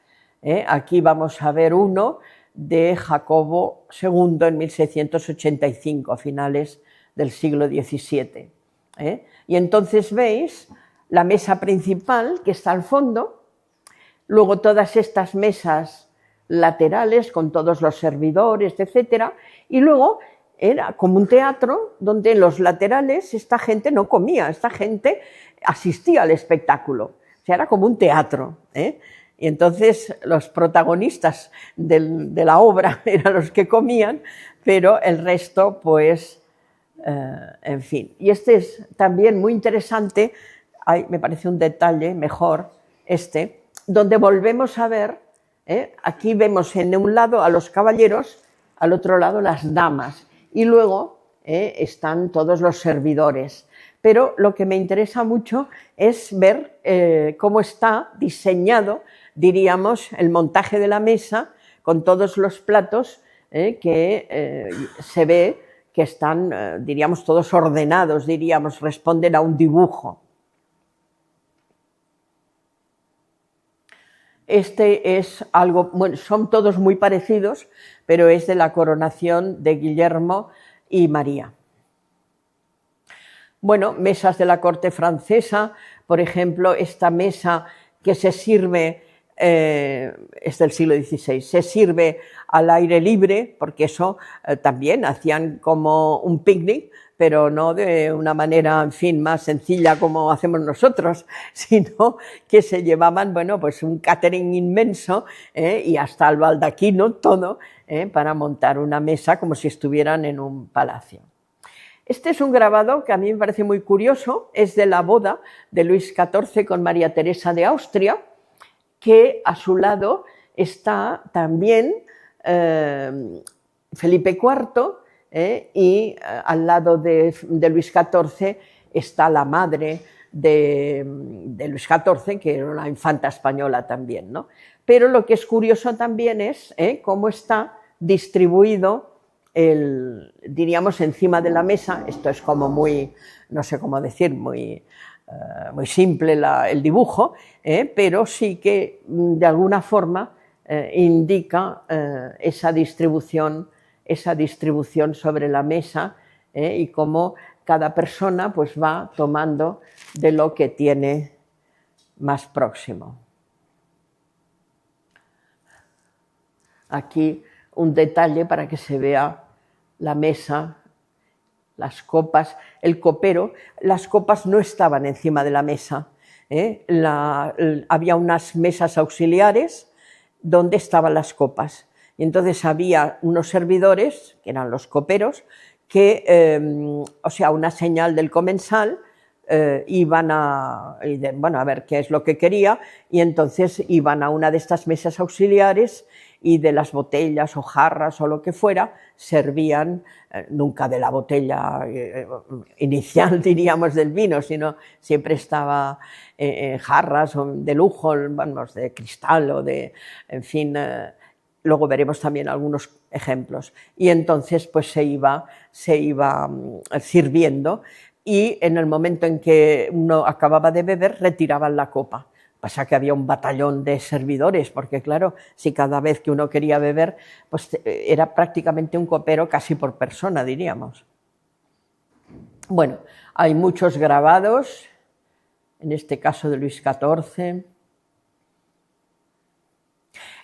Aquí vamos a ver uno de Jacobo II en 1685, a finales del siglo XVII. Y entonces veis la mesa principal que está al fondo, luego todas estas mesas laterales con todos los servidores, etcétera, y luego era como un teatro donde en los laterales esta gente no comía, esta gente asistía al espectáculo, o sea, era como un teatro. Y entonces los protagonistas de la obra eran los que comían, pero el resto, pues, en fin. Y este es también muy interesante, me parece un detalle mejor, donde volvemos a ver, aquí vemos en un lado a los caballeros, al otro lado las damas, y luego están todos los servidores. Pero lo que me interesa mucho es ver cómo está diseñado, diríamos, el montaje de la mesa con todos los platos que se ve que están, diríamos, todos ordenados, diríamos, responden a un dibujo. Este es algo, bueno, son todos muy parecidos, pero es de la coronación de Guillermo y María. Bueno, mesas de la corte francesa, por ejemplo, esta mesa que se sirve, es del siglo XVI, se sirve al aire libre, porque eso también hacían como un picnic, pero no de una manera, en fin, más sencilla como hacemos nosotros, sino que se llevaban, bueno, pues un catering inmenso y hasta el baldaquino, todo, para montar una mesa como si estuvieran en un palacio. Este es un grabado que a mí me parece muy curioso, es de la boda de Luis XIV con María Teresa de Austria, que a su lado está también Felipe IV, y al lado de Luis XIV está la madre de Luis XIV, que era una infanta española también, ¿no? Pero lo que es curioso también es cómo está distribuido diríamos, encima de la mesa. Esto es como muy, no sé cómo decir, muy simple el dibujo, pero sí que de alguna forma indica esa distribución sobre la mesa y cómo cada persona pues va tomando de lo que tiene más próximo. Aquí un detalle para que se vea la mesa, las copas, el copero. Las copas no estaban encima de la mesa, había unas mesas auxiliares donde estaban las copas. Y entonces había unos servidores, que eran los coperos, que, o sea, una señal del comensal, iban a ver qué es lo que quería, y entonces iban a una de estas mesas auxiliares y de las botellas o jarras o lo que fuera, servían, nunca de la botella inicial, diríamos, del vino, sino siempre estaba jarras de lujo, vamos, de cristal o de, en fin, luego veremos también algunos ejemplos. Y entonces pues se iba sirviendo, y en el momento en que uno acababa de beber, retiraban la copa. Pasa que había un batallón de servidores, porque claro, si cada vez que uno quería beber, pues era prácticamente un copero casi por persona, diríamos. Bueno, hay muchos grabados, en este caso de Luis XIV.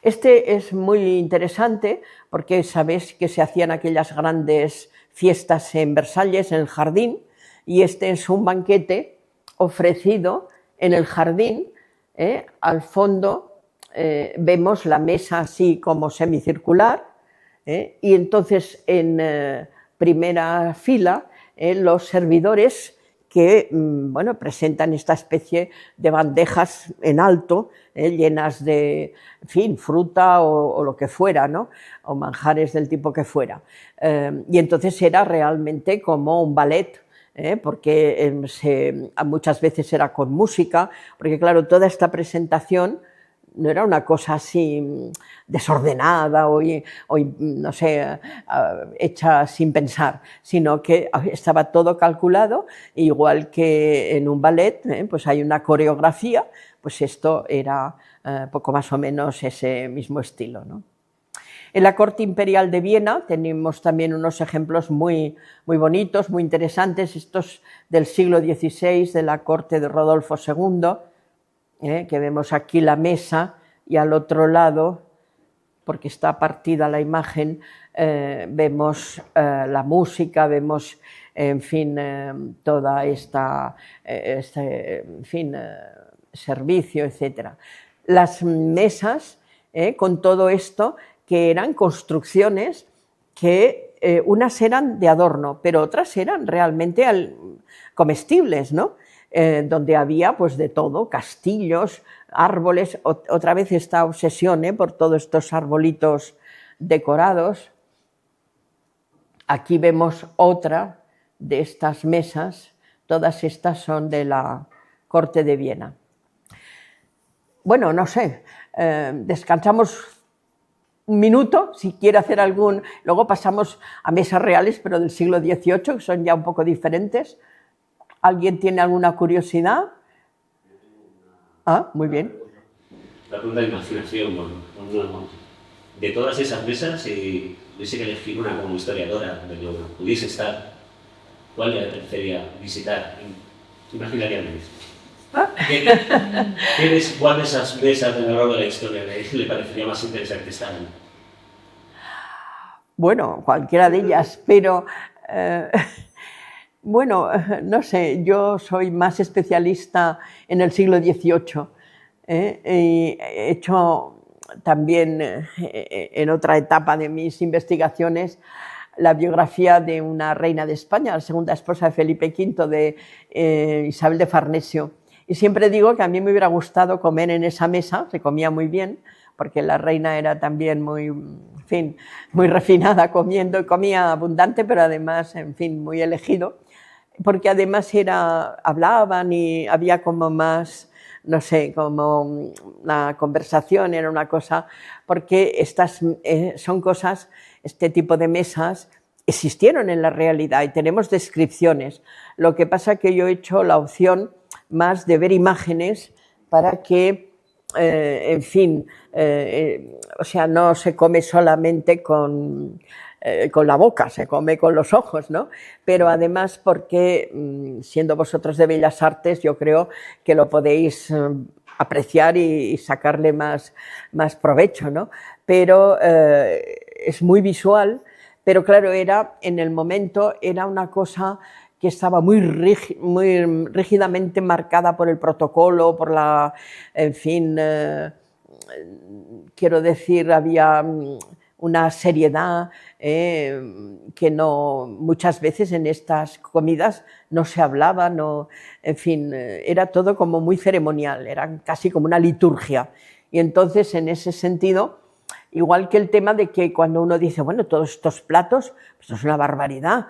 Este es muy interesante porque sabéis que se hacían aquellas grandes fiestas en Versalles, en el jardín, y este es un banquete ofrecido en el jardín. Al fondo vemos la mesa así como semicircular, y entonces en primera fila los servidores que presentan esta especie de bandejas en alto, llenas de, en fin, fruta o lo que fuera, ¿no? O manjares del tipo que fuera. Y entonces era realmente como un ballet, porque muchas veces era con música, porque claro, toda esta presentación no era una cosa así desordenada o no sé, hecha sin pensar, sino que estaba todo calculado, igual que en un ballet, pues hay una coreografía, pues esto era poco más o menos ese mismo estilo, ¿no? En la corte imperial de Viena tenemos también unos ejemplos muy bonitos, muy interesantes, estos del siglo XVI, de la corte de Rodolfo II, que vemos aquí la mesa y al otro lado, porque está partida la imagen, vemos la música, vemos, en fin, toda esta, en fin, servicio, etc. Las mesas, con todo esto, que eran construcciones que unas eran de adorno, pero otras eran realmente comestibles, ¿no? Donde había pues de todo, castillos, árboles, otra vez esta obsesión por todos estos arbolitos decorados. Aquí vemos otra de estas mesas, todas estas son de la corte de Viena. Bueno, no sé, descansamos un minuto, si quiere hacer algún... Luego pasamos a mesas reales, pero del siglo XVIII, que son ya un poco diferentes. ¿Alguien tiene alguna curiosidad? Ah, muy bien. La pregunta de imaginación, de todas esas mesas, si tuviese que elegir una como historiadora, donde pudiese estar, ¿cuál le apetecería visitar? Imaginariamente. ¿Cuál de esas mesas a lo largo de la historia le parecería más interesante estar en? Bueno, cualquiera de ellas, pero bueno, no sé, yo soy más especialista en el siglo XVIII. Y he hecho también en otra etapa de mis investigaciones la biografía de una reina de España, la segunda esposa de Felipe V, de Isabel de Farnesio. Y siempre digo que a mí me hubiera gustado comer en esa mesa, se comía muy bien, porque la reina era también muy, en fin, muy refinada comiendo, y comía abundante, pero además, en fin, muy elegido, porque además hablaban y había como más, no sé, como una conversación, era una cosa, porque estas son cosas, este tipo de mesas existieron en la realidad y tenemos descripciones. Lo que pasa es que yo he hecho la opción más de ver imágenes para que, en fin, o sea, no se come solamente con la boca, se come con los ojos, ¿no? Pero además porque, siendo vosotros de Bellas Artes, yo creo que lo podéis apreciar y sacarle más provecho, ¿no? Pero es muy visual, pero claro, en el momento era una cosa que estaba muy rígidamente marcada por el protocolo, por la, en fin, quiero decir, había una seriedad que no, muchas veces en estas comidas no se hablaba, no, en fin, era todo como muy ceremonial, era casi como una liturgia. Y entonces, en ese sentido, igual que el tema de que cuando uno dice, bueno, todos estos platos, pues es una barbaridad.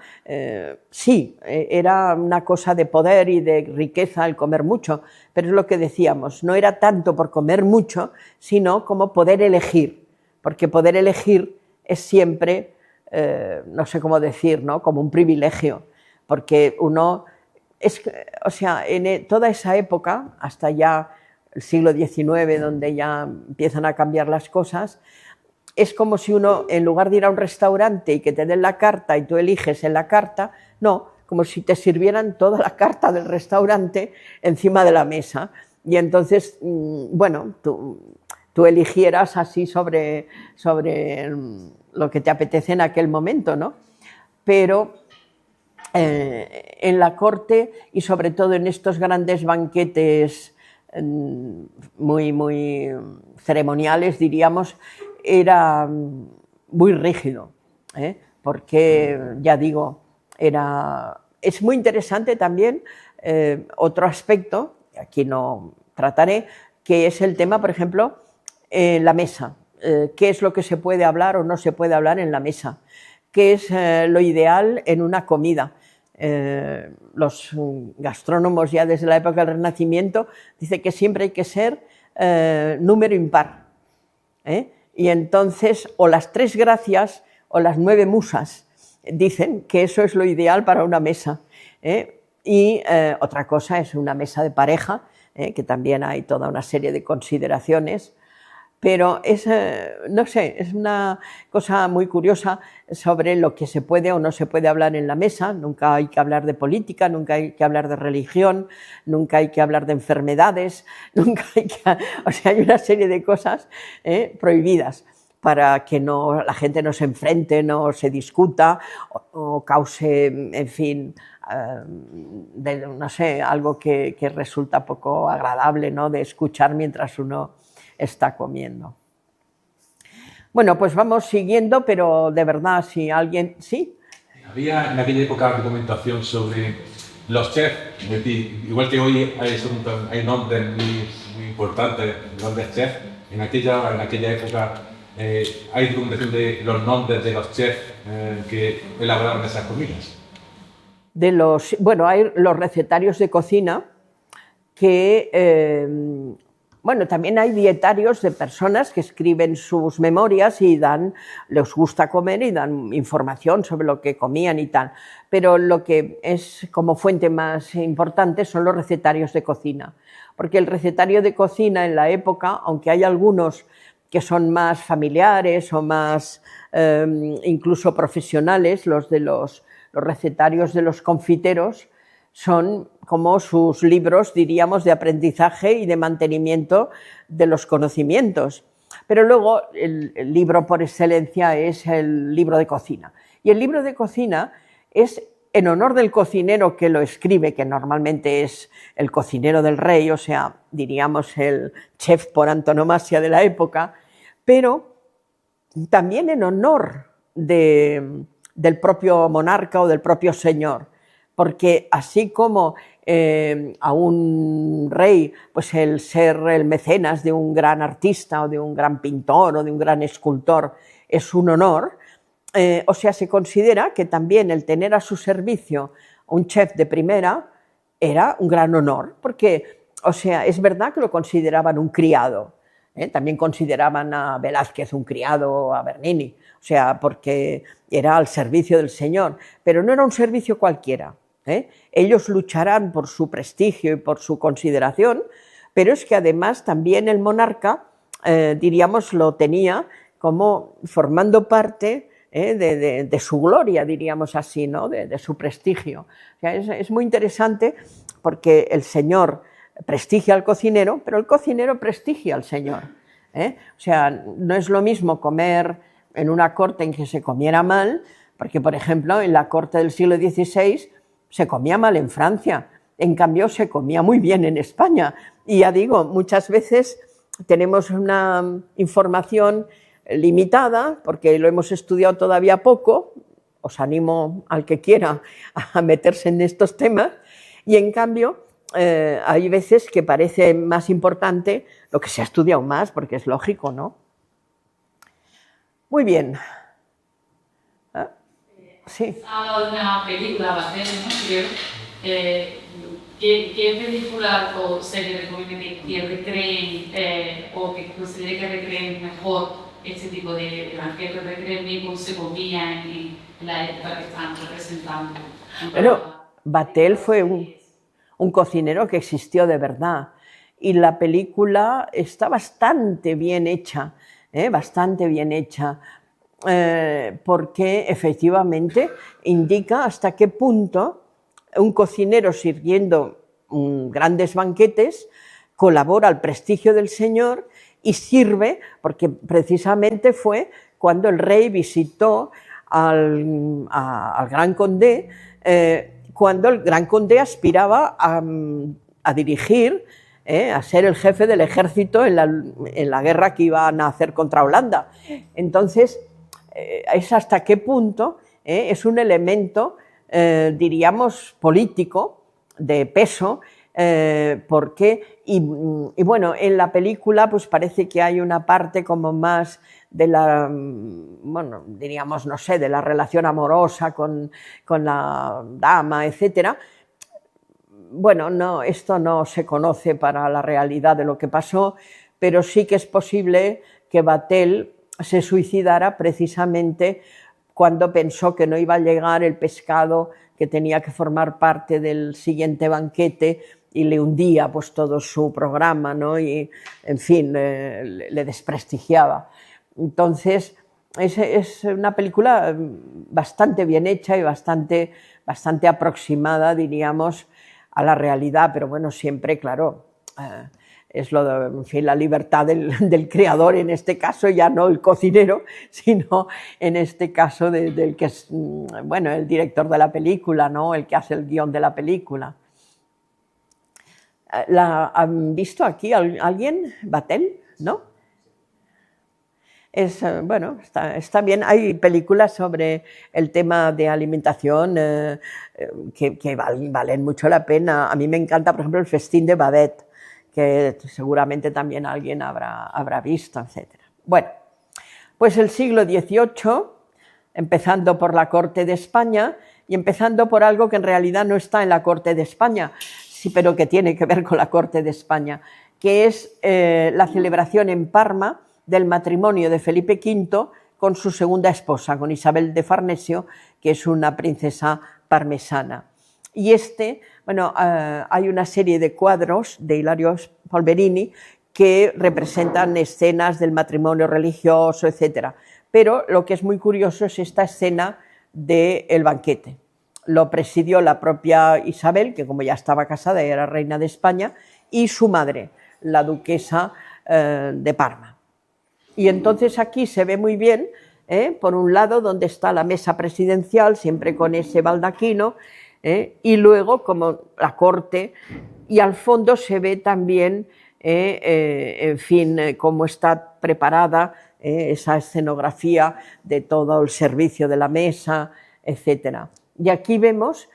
Sí, era una cosa de poder y de riqueza el comer mucho, pero es lo que decíamos, no era tanto por comer mucho, sino como poder elegir, porque poder elegir es siempre, no sé cómo decir, ¿no? Como un privilegio, porque uno, o sea, en toda esa época, hasta ya el siglo XIX, donde ya empiezan a cambiar las cosas, es como si uno, en lugar de ir a un restaurante y que te den la carta y tú eliges en la carta, no, como si te sirvieran toda la carta del restaurante encima de la mesa. Y entonces, bueno, tú eligieras así sobre lo que te apetece en aquel momento, ¿no? Pero en la corte y sobre todo en estos grandes banquetes muy ceremoniales, diríamos, era muy rígido, porque, ya digo, es muy interesante también otro aspecto, aquí no trataré, que es el tema, por ejemplo, la mesa. ¿Qué es lo que se puede hablar o no se puede hablar en la mesa? ¿Qué es lo ideal en una comida? los gastrónomos ya desde la época del Renacimiento dicen que siempre hay que ser número impar. Y entonces, o las 3 gracias o las 9 musas, dicen que eso es lo ideal para una mesa. Y otra cosa es una mesa de pareja, que también hay toda una serie de consideraciones, pero es, no sé, es una cosa muy curiosa sobre lo que se puede o no se puede hablar en la mesa. Nunca hay que hablar de política, nunca hay que hablar de religión, nunca hay que hablar de enfermedades, nunca hay que... O sea, hay una serie de cosas prohibidas para que no, la gente no se enfrente, no se discuta o cause, en fin, no sé, algo que resulta poco agradable, ¿no?, de escuchar mientras uno está comiendo. Bueno, pues vamos siguiendo, pero de verdad, si alguien... ¿Sí? Había en aquella época documentación sobre los chefs, es decir, igual que hoy hay nombres muy importantes, grandes chefs, en aquella época hay documentación de los nombres de los chefs que elaboraron esas comidas. Bueno, hay los recetarios de cocina que... bueno, también hay dietarios de personas que escriben sus memorias y les gusta comer y dan información sobre lo que comían y tal. Pero lo que es como fuente más importante son los recetarios de cocina. Porque el recetario de cocina en la época, aunque hay algunos que son más familiares o más incluso profesionales, los recetarios de los confiteros, son como sus libros, diríamos, de aprendizaje y de mantenimiento de los conocimientos. Pero luego el libro por excelencia es el libro de cocina. Y el libro de cocina es en honor del cocinero que lo escribe, que normalmente es el cocinero del rey, o sea, diríamos el chef por antonomasia de la época, pero también en honor del propio monarca o del propio señor. Porque así como a un rey, pues el ser el mecenas de un gran artista o de un gran pintor o de un gran escultor es un honor, o sea, se considera que también el tener a su servicio un chef de primera era un gran honor, porque, o sea, es verdad que lo consideraban un criado, también consideraban a Velázquez un criado o a Bernini, o sea, porque era al servicio del señor, pero no era un servicio cualquiera. Ellos lucharán por su prestigio y por su consideración, pero es que además también el monarca, diríamos, lo tenía como formando parte de su gloria, diríamos así, ¿no?, de su prestigio. O sea, es muy interesante porque el señor prestigia al cocinero, pero el cocinero prestigia al señor. O sea, no es lo mismo comer en una corte en que se comiera mal, porque, por ejemplo, en la corte del siglo XVI se comía mal en Francia, en cambio se comía muy bien en España. Y ya digo, muchas veces tenemos una información limitada, porque lo hemos estudiado todavía poco, os animo al que quiera a meterse en estos temas, y en cambio hay veces que parece más importante lo que se ha estudiado más, porque es lógico, ¿no? Muy bien. Sí. Habla de una película, Batel, ¿no? Creo. ¿Qué película o serie recomienda que recreen o que considere que recreen mejor este tipo de banquetes, recreen bien cómo se comía en la época que están representando? Bueno, Batel fue un cocinero que existió de verdad y la película está bastante bien hecha, bastante bien hecha. Porque efectivamente indica hasta qué punto un cocinero sirviendo grandes banquetes colabora al prestigio del señor y sirve, porque precisamente fue cuando el rey visitó al gran condé, cuando el gran condé aspiraba a dirigir, a ser el jefe del ejército en la guerra que iban a hacer contra Holanda. Entonces, es hasta qué punto es un elemento, diríamos, político, de peso, por qué. Y bueno, en la película pues parece que hay una parte como más de la, bueno, diríamos, no sé, de la relación amorosa con la dama, etcétera. Bueno, no, esto no se conoce para la realidad de lo que pasó, pero sí que es posible que Vatel se suicidara precisamente cuando pensó que no iba a llegar el pescado que tenía que formar parte del siguiente banquete y le hundía pues todo su programa, ¿no? Y, en fin, le desprestigiaba. Entonces, es una película bastante bien hecha y bastante aproximada, diríamos, a la realidad, pero bueno, siempre, claro, es en fin, la libertad del creador, en este caso ya no el cocinero, sino en este caso del que es, bueno, el director de la película, ¿no? El que hace el guión de la película. ¿Han visto aquí alguien? ¿Vatel? ¿No? Bueno, está bien. Hay películas sobre el tema de alimentación que valen mucho la pena. A mí me encanta, por ejemplo, El festín de Babette, que seguramente también alguien habrá visto, etc. Bueno, pues el siglo XVIII, empezando por la corte de España y empezando por algo que en realidad no está en la corte de España, sí, pero que tiene que ver con la corte de España, que es la celebración en Parma del matrimonio de Felipe V con su segunda esposa, con Isabel de Farnesio, que es una princesa parmesana. Y bueno, hay una serie de cuadros de Hilario Polverini que representan escenas del matrimonio religioso, etc. Pero lo que es muy curioso es esta escena del banquete. Lo presidió la propia Isabel, que como ya estaba casada y era reina de España, y su madre, la duquesa de Parma. Y entonces aquí se ve muy bien, por un lado, donde está la mesa presidencial, siempre con ese baldaquino, y luego como la corte, y al fondo se ve también, en fin, cómo está preparada esa escenografía de todo el servicio de la mesa, etc. Y aquí vemos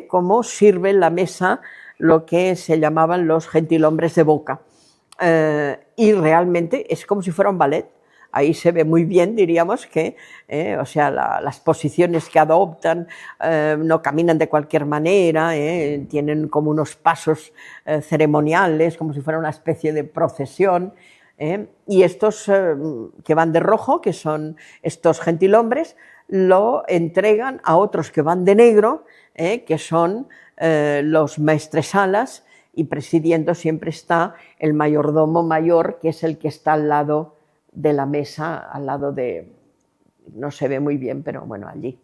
cómo sirve en la mesa lo que se llamaban los gentilhombres de boca. Y realmente es como si fuera un ballet. Ahí se ve muy bien, diríamos, que o sea, las posiciones que adoptan no caminan de cualquier manera, tienen como unos pasos ceremoniales, como si fuera una especie de procesión. Y estos que van de rojo, que son estos gentilhombres, lo entregan a otros que van de negro, que son los maestresalas, y presidiendo siempre está el mayordomo mayor, que es el que está al lado de la mesa, al lado de, no se ve muy bien, pero bueno, allí.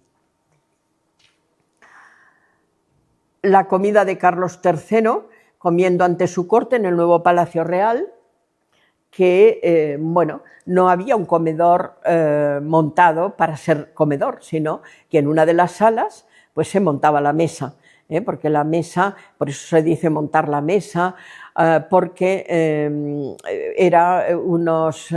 La comida de Carlos III, comiendo ante su corte en el nuevo Palacio Real, que, bueno, no había un comedor montado para ser comedor, sino que en una de las salas pues se montaba la mesa, porque la mesa, por eso se dice montar la mesa, porque era unos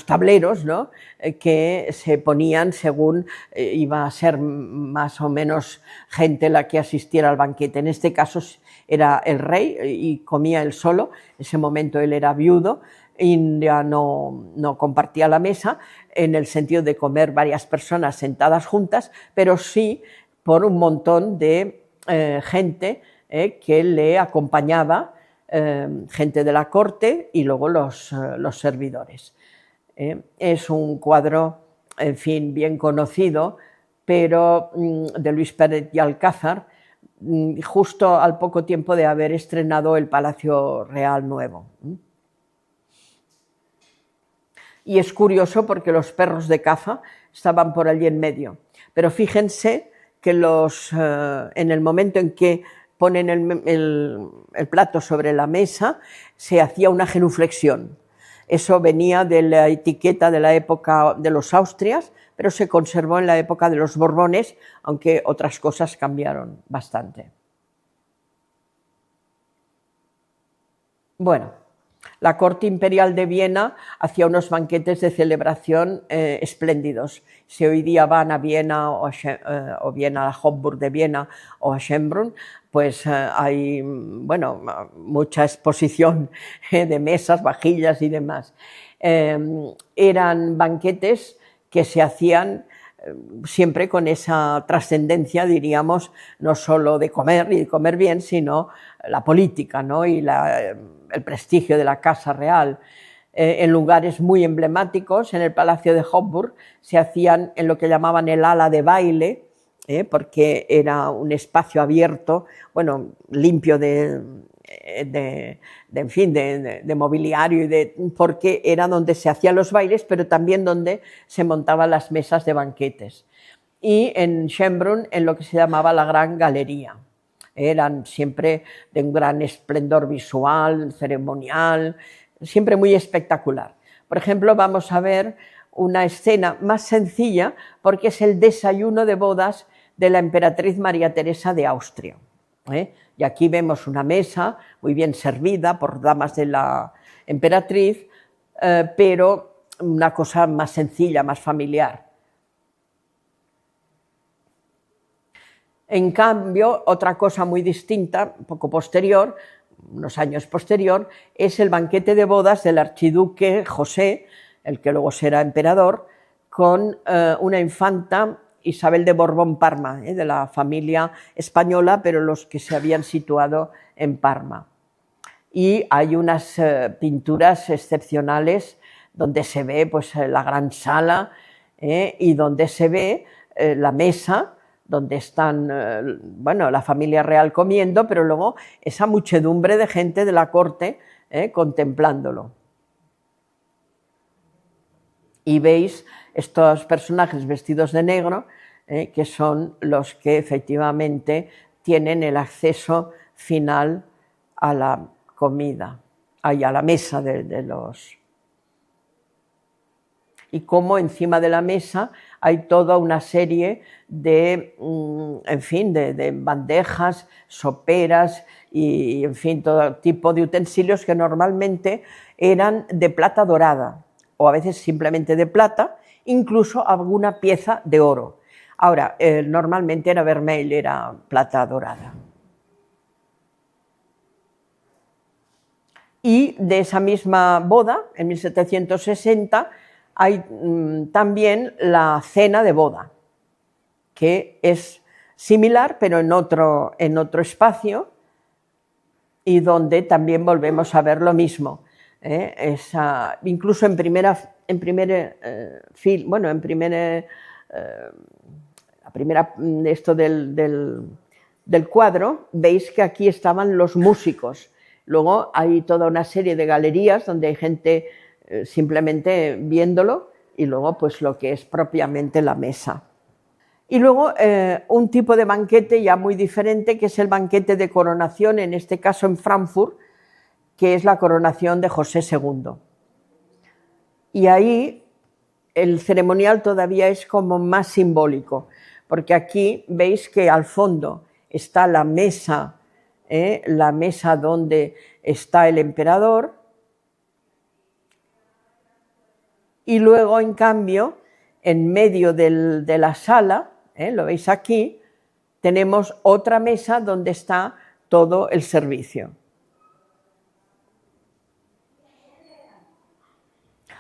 tableros, ¿no? Que se ponían según iba a ser más o menos gente la que asistiera al banquete. En este caso era el rey y comía él solo, en ese momento él era viudo y ya no compartía la mesa en el sentido de comer varias personas sentadas juntas, pero sí por un montón de gente que le acompañaba, gente de la corte y luego los servidores. Es un cuadro, en fin, bien conocido, pero de Luis Pérez y Alcázar, justo al poco tiempo de haber estrenado el Palacio Real Nuevo. Y es curioso porque los perros de caza estaban por allí en medio. Pero fíjense que en el momento en que ponen el plato sobre la mesa, se hacía una genuflexión. Eso venía de la etiqueta de la época de los Austrias, pero se conservó en la época de los Borbones, aunque otras cosas cambiaron bastante. Bueno, La corte imperial de Viena hacía unos banquetes de celebración espléndidos. Si hoy día van a Viena o bien a la Hofburg de Viena o a Schönbrunn, pues hay bueno, mucha exposición de mesas, vajillas y demás. Eran banquetes que se hacían siempre con esa trascendencia, diríamos, no solo de comer y de comer bien, sino la política, ¿no? Y el prestigio de la Casa Real. En lugares muy emblemáticos, en el Palacio de Hofburg, se hacían en lo que llamaban el ala de baile, porque era un espacio abierto, bueno, limpio de mobiliario, porque era donde se hacían los bailes, pero también donde se montaban las mesas de banquetes. Y en Schönbrunn, en lo que se llamaba la Gran Galería. Eran siempre de un gran esplendor visual, ceremonial, siempre muy espectacular. Por ejemplo, vamos a ver una escena más sencilla, porque es el desayuno de bodas de la emperatriz María Teresa de Austria. Y aquí vemos una mesa muy bien servida por damas de la emperatriz, pero una cosa más sencilla, más familiar. En cambio, otra cosa muy distinta, un poco posterior, unos años posterior, es el banquete de bodas del archiduque José, el que luego será emperador, con una infanta, Isabel de Borbón-Parma, de la familia española, pero los que se habían situado en Parma. Y hay unas pinturas excepcionales donde se ve pues, la gran sala y donde se ve la mesa, donde están bueno, la familia real comiendo, pero luego esa muchedumbre de gente de la corte contemplándolo. Y veis estos personajes vestidos de negro, que son los que efectivamente tienen el acceso final a la comida, a la mesa de los... Y cómo encima de la mesa hay toda una serie de, en fin, de bandejas, soperas y, en fin, todo tipo de utensilios que normalmente eran de plata dorada o a veces simplemente de plata, incluso alguna pieza de oro. Ahora, normalmente era vermell, era plata dorada. Y de esa misma boda, en 1760, hay también la cena de boda, que es similar, pero en otro espacio, y donde también volvemos a ver lo mismo. Incluso en primera esto del cuadro, veis que aquí estaban los músicos. Luego hay toda una serie de galerías donde hay gente simplemente viéndolo, y luego pues lo que es propiamente la mesa. Y luego un tipo de banquete ya muy diferente, que es el banquete de coronación, en este caso en Frankfurt, que es la coronación de José II. Y ahí el ceremonial todavía es como más simbólico, porque aquí veis que al fondo está la mesa donde está el emperador, y luego, en cambio, en medio de la sala, lo veis aquí, tenemos otra mesa donde está todo el servicio.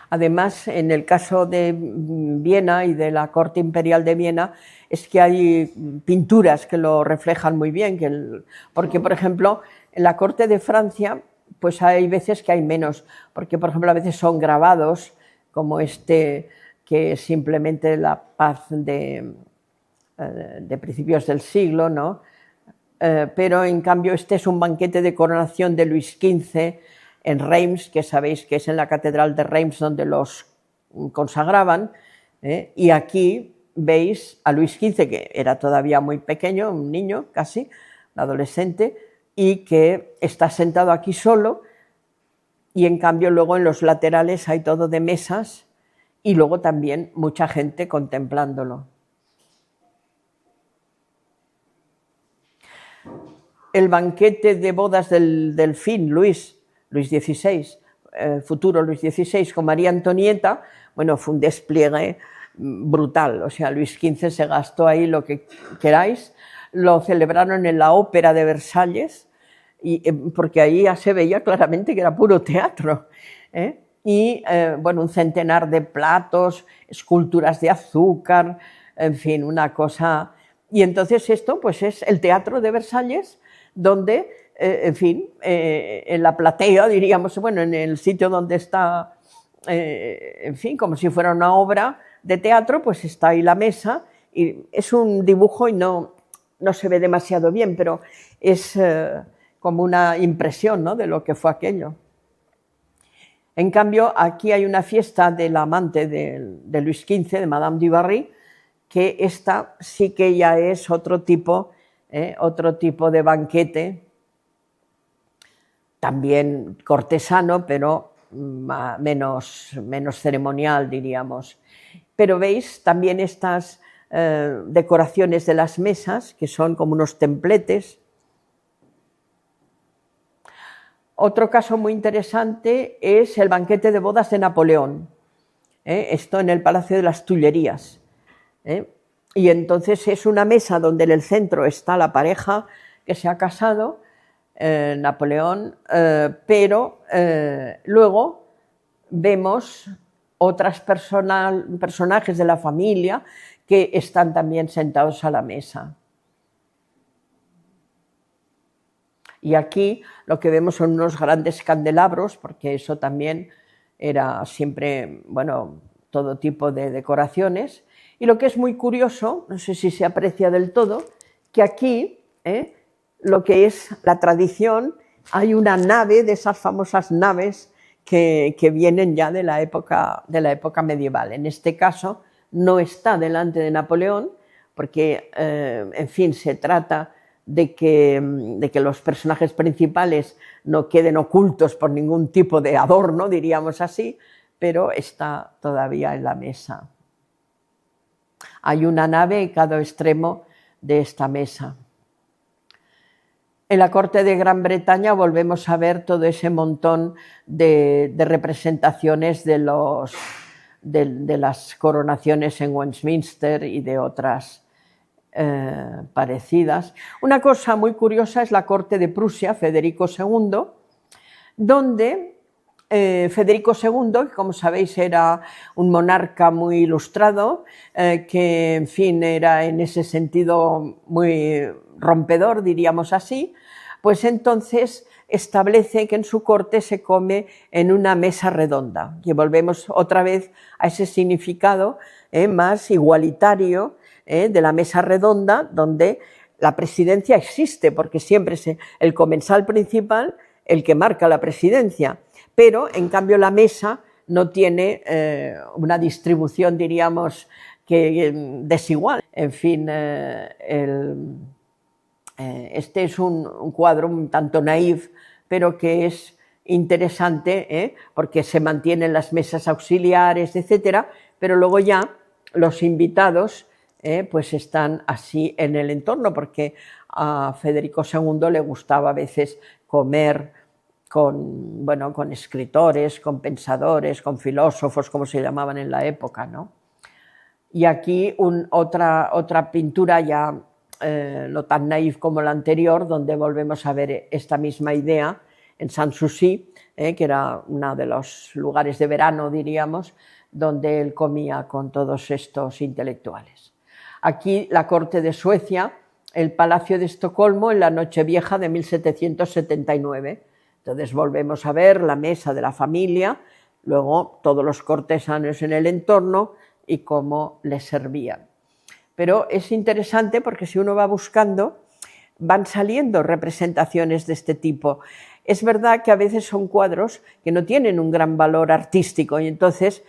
Además, en el caso de Viena y de la corte imperial de Viena, es que hay pinturas que lo reflejan muy bien, porque, por ejemplo, en la corte de Francia, pues hay veces que hay menos, porque, por ejemplo, a veces son grabados, como este, que es simplemente la paz de principios del siglo, ¿no? Pero en cambio este es un banquete de coronación de Luis XV en Reims, que sabéis que es en la catedral de Reims donde los consagraban, y aquí veis a Luis XV, que era todavía muy pequeño, un niño casi, un adolescente, y que está sentado aquí solo. Y en cambio luego en los laterales hay todo de mesas y luego también mucha gente contemplándolo. El banquete de bodas del delfín Luis XVI, futuro Luis XVI con María Antonieta, bueno, fue un despliegue brutal, o sea, Luis XV se gastó ahí lo que queráis, lo celebraron en la Ópera de Versalles, porque ahí ya se veía claramente que era puro teatro, ¿eh? Y bueno, un centenar de platos, esculturas de azúcar, en fin, una cosa. Y entonces esto pues es el Teatro de Versalles, donde, en fin, en la platea, diríamos, bueno, en el sitio donde está, en fin, como si fuera una obra de teatro, pues está ahí la mesa, y es un dibujo y no se ve demasiado bien, pero es como una impresión, ¿no?, de lo que fue aquello. En cambio, aquí hay una fiesta del amante de Luis XV, de Madame du Barry, que esta sí que ya es otro tipo de banquete, también cortesano, pero menos ceremonial, diríamos. Pero veis también estas decoraciones de las mesas, que son como unos templetes. Otro caso muy interesante es el banquete de bodas de Napoleón, esto en el Palacio de las Tullerías. Y entonces es una mesa donde en el centro está la pareja que se ha casado, Napoleón, pero luego vemos otros personajes de la familia que están también sentados a la mesa. Y aquí lo que vemos son unos grandes candelabros, porque eso también era siempre, bueno, todo tipo de decoraciones. Y lo que es muy curioso, no sé si se aprecia del todo, que aquí, lo que es la tradición, hay una nave, de esas famosas naves que vienen ya de la época medieval. En este caso no está delante de Napoleón, porque, en fin, se trata de que los personajes principales no queden ocultos por ningún tipo de adorno, diríamos así, pero está todavía en la mesa. Hay una nave en cada extremo de esta mesa. En la corte de Gran Bretaña volvemos a ver todo ese montón de representaciones de las coronaciones en Westminster y de otras parecidas. Una cosa muy curiosa es la corte de Prusia, Federico II, donde Federico II, que como sabéis era un monarca muy ilustrado, que en fin era en ese sentido muy rompedor, diríamos así, pues entonces establece que en su corte se come en una mesa redonda, y volvemos otra vez a ese significado más igualitario de la mesa redonda, donde la presidencia existe, porque siempre es el comensal principal el que marca la presidencia, pero en cambio la mesa no tiene una distribución, diríamos, desigual. En fin, este es un cuadro un tanto naif, pero que es interesante, porque se mantienen las mesas auxiliares, etcétera, pero luego ya los invitados pues están así en el entorno, porque a Federico II le gustaba a veces comer con escritores, con pensadores, con filósofos, como se llamaban en la época, ¿no? Y aquí otra pintura ya no tan naif como la anterior, donde volvemos a ver esta misma idea en Sanssouci, que era uno de los lugares de verano, diríamos, donde él comía con todos estos intelectuales. Aquí la corte de Suecia, el Palacio de Estocolmo en la Nochevieja de 1779. Entonces volvemos a ver la mesa de la familia, luego todos los cortesanos en el entorno y cómo les servían. Pero es interesante porque si uno va buscando, van saliendo representaciones de este tipo. Es verdad que a veces son cuadros que no tienen un gran valor artístico y entonces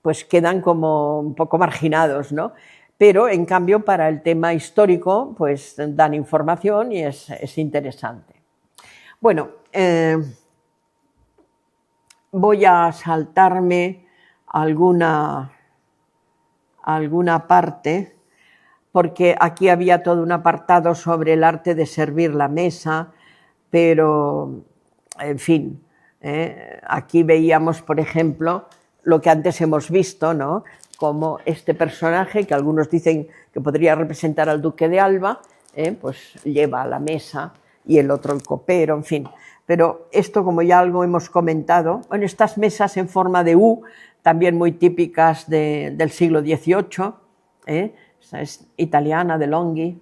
pues quedan como un poco marginados, ¿no? Pero en cambio para el tema histórico pues dan información y es interesante. Bueno, voy a saltarme alguna parte, porque aquí había todo un apartado sobre el arte de servir la mesa, pero, en fin, Aquí veíamos, por ejemplo, lo que antes hemos visto, ¿no? Como este personaje, que algunos dicen que podría representar al duque de Alba, pues lleva la mesa y el otro el copero, en fin. Pero esto, como ya algo hemos comentado, bueno, estas mesas en forma de U, también muy típicas del siglo XVIII, esa es italiana, de Longhi,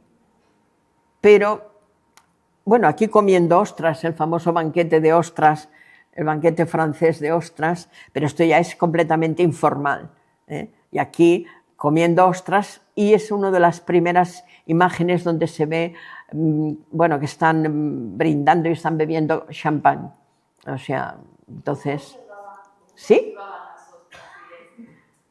pero, bueno, aquí comiendo ostras, el famoso banquete de ostras, el banquete francés de ostras, pero esto ya es completamente informal, y aquí comiendo ostras, y es una de las primeras imágenes donde se ve, bueno, que están brindando y están bebiendo champán. O sea, entonces... ¿Sí?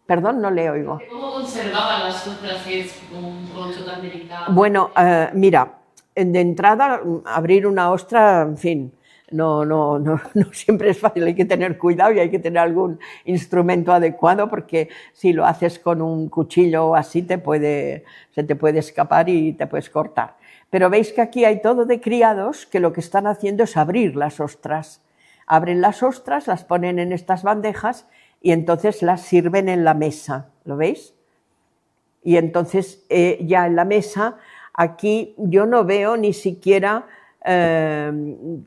Perdón, no le oigo. ¿Cómo conservaban las ostras si es un producto tan delicado? Bueno, mira, de entrada, abrir una ostra, en fin, no siempre es fácil, hay que tener cuidado y hay que tener algún instrumento adecuado, porque si lo haces con un cuchillo o así se te puede escapar y te puedes cortar. Pero veis que aquí hay todo de criados que lo que están haciendo es abrir las ostras. Abren las ostras, las ponen en estas bandejas y entonces las sirven en la mesa, ¿lo veis? Y entonces ya en la mesa, aquí yo no veo ni siquiera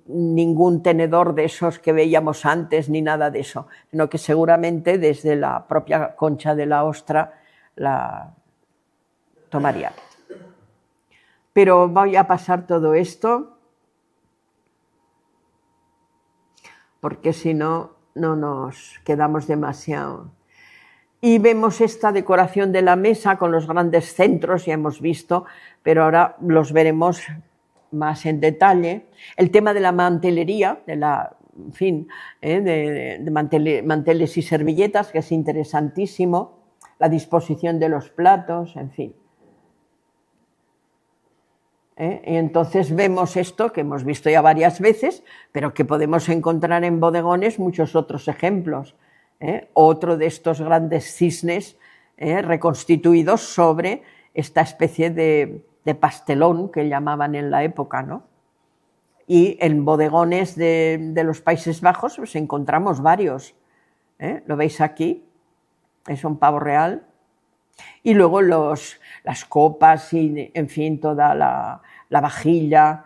ningún tenedor de esos que veíamos antes, ni nada de eso, sino que seguramente desde la propia concha de la ostra la tomaría. Pero voy a pasar todo esto, porque si no, no nos quedamos demasiado. Y vemos esta decoración de la mesa con los grandes centros, ya hemos visto, pero ahora los veremos más en detalle. El tema de la mantelería, en fin, de manteles y servilletas, que es interesantísimo, la disposición de los platos, en fin. Y entonces vemos esto que hemos visto ya varias veces, pero que podemos encontrar en bodegones muchos otros ejemplos. Otro de estos grandes cisnes reconstituidos sobre esta especie de pastelón que llamaban en la época, ¿no? Y en bodegones de los Países Bajos pues encontramos varios. ¿Lo veis aquí? Es un pavo real. Y luego las copas y, en fin, toda la vajilla.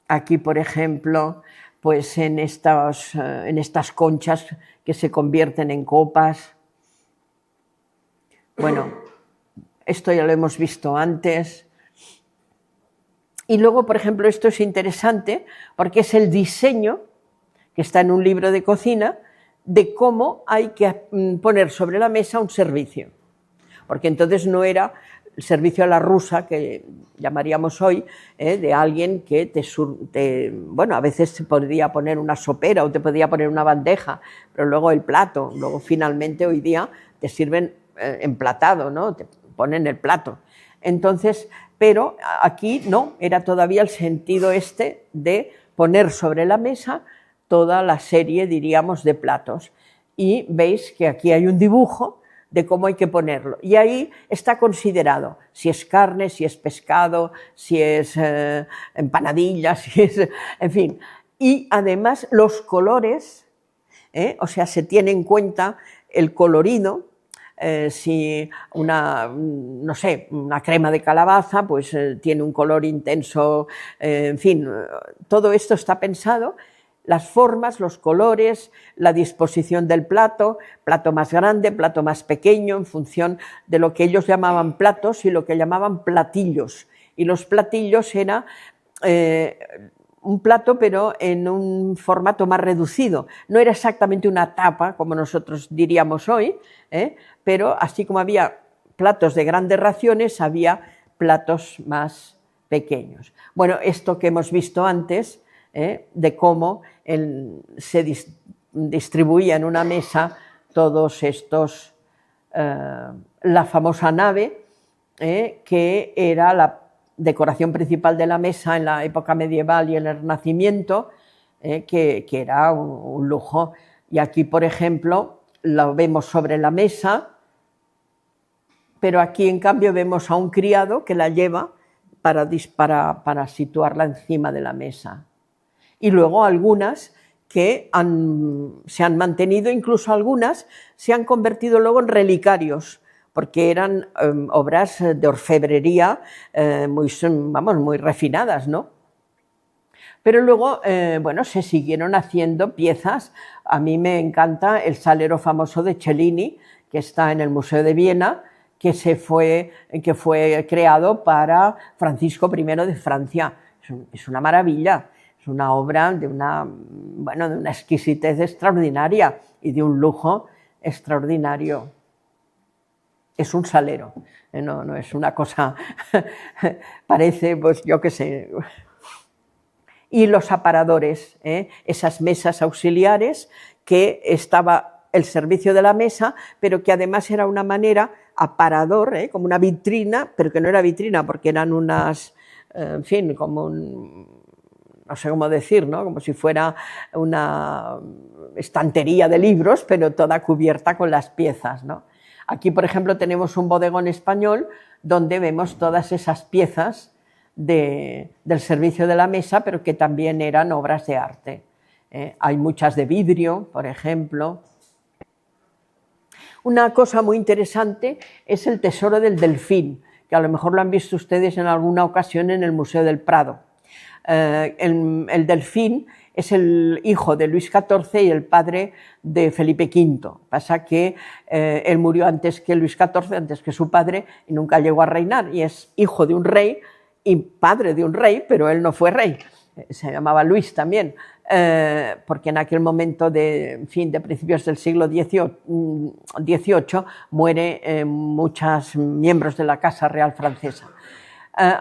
Aquí, por ejemplo, pues en estas conchas que se convierten en copas. Bueno, esto ya lo hemos visto antes. Y luego, por ejemplo, esto es interesante porque es el diseño que está en un libro de cocina de cómo hay que poner sobre la mesa un servicio. Porque entonces no era el servicio a la rusa, que llamaríamos hoy, de alguien que bueno, a veces te podía poner una sopera o te podía poner una bandeja, pero luego el plato, luego finalmente hoy día te sirven emplatado, ¿no? Te ponen el plato. Entonces, pero aquí no, era todavía el sentido de poner sobre la mesa toda la serie, diríamos, de platos. Y veis que aquí hay un dibujo de cómo hay que ponerlo. Y ahí está considerado si es carne, si es pescado, si es empanadilla, si es... en fin. Y además los colores, o sea, se tiene en cuenta el colorido. Si no sé, una crema de calabaza, pues tiene un color intenso, en fin, todo esto está pensado. Las formas, los colores, la disposición del plato más grande, plato más pequeño, en función de lo que ellos llamaban platos y lo que llamaban platillos. Y los platillos era un plato, pero en un formato más reducido. No era exactamente una tapa, como nosotros diríamos hoy, pero así como había platos de grandes raciones, había platos más pequeños. Bueno, esto que hemos visto antes, de cómo se distribuía en una mesa todos estos, la famosa nave, que era la decoración principal de la mesa en la época medieval y en el Renacimiento, que era un lujo. Y aquí, por ejemplo, lo vemos sobre la mesa, pero aquí en cambio vemos a un criado que la lleva para situarla encima de la mesa. y luego algunas que se han mantenido, incluso algunas se han convertido luego en relicarios, porque eran obras de orfebrería muy refinadas, ¿no? Pero luego, bueno, se siguieron haciendo piezas. A mí me encanta el salero famoso de Cellini, que está en el Museo de Viena, que fue creado para Francisco I de Francia. Es una maravilla, es una obra de una exquisitez extraordinaria y de un lujo extraordinario. Es un salero, no es una cosa, parece, pues yo qué sé. Y los aparadores, esas mesas auxiliares que estaba el servicio de la mesa, pero que además era una manera aparador, como una vitrina, pero que no era vitrina porque eran unas, en fin, como no sé cómo decir, ¿no? Como si fuera una estantería de libros, pero toda cubierta con las piezas, ¿no? Aquí, por ejemplo, tenemos un bodegón español donde vemos todas esas piezas del servicio de la mesa, pero que también eran obras de arte. Hay muchas de vidrio, por ejemplo. Una cosa muy interesante es el tesoro del delfín, que a lo mejor lo han visto ustedes en alguna ocasión en el Museo del Prado. El delfín es el hijo de Luis XIV y el padre de Felipe V. Pasa que él murió antes que Luis XIV, antes que su padre, y nunca llegó a reinar, y es hijo de un rey y padre de un rey, pero él no fue rey, se llamaba Luis también, porque en aquel momento de principios del siglo XVIII mueren muchos miembros de la Casa Real francesa.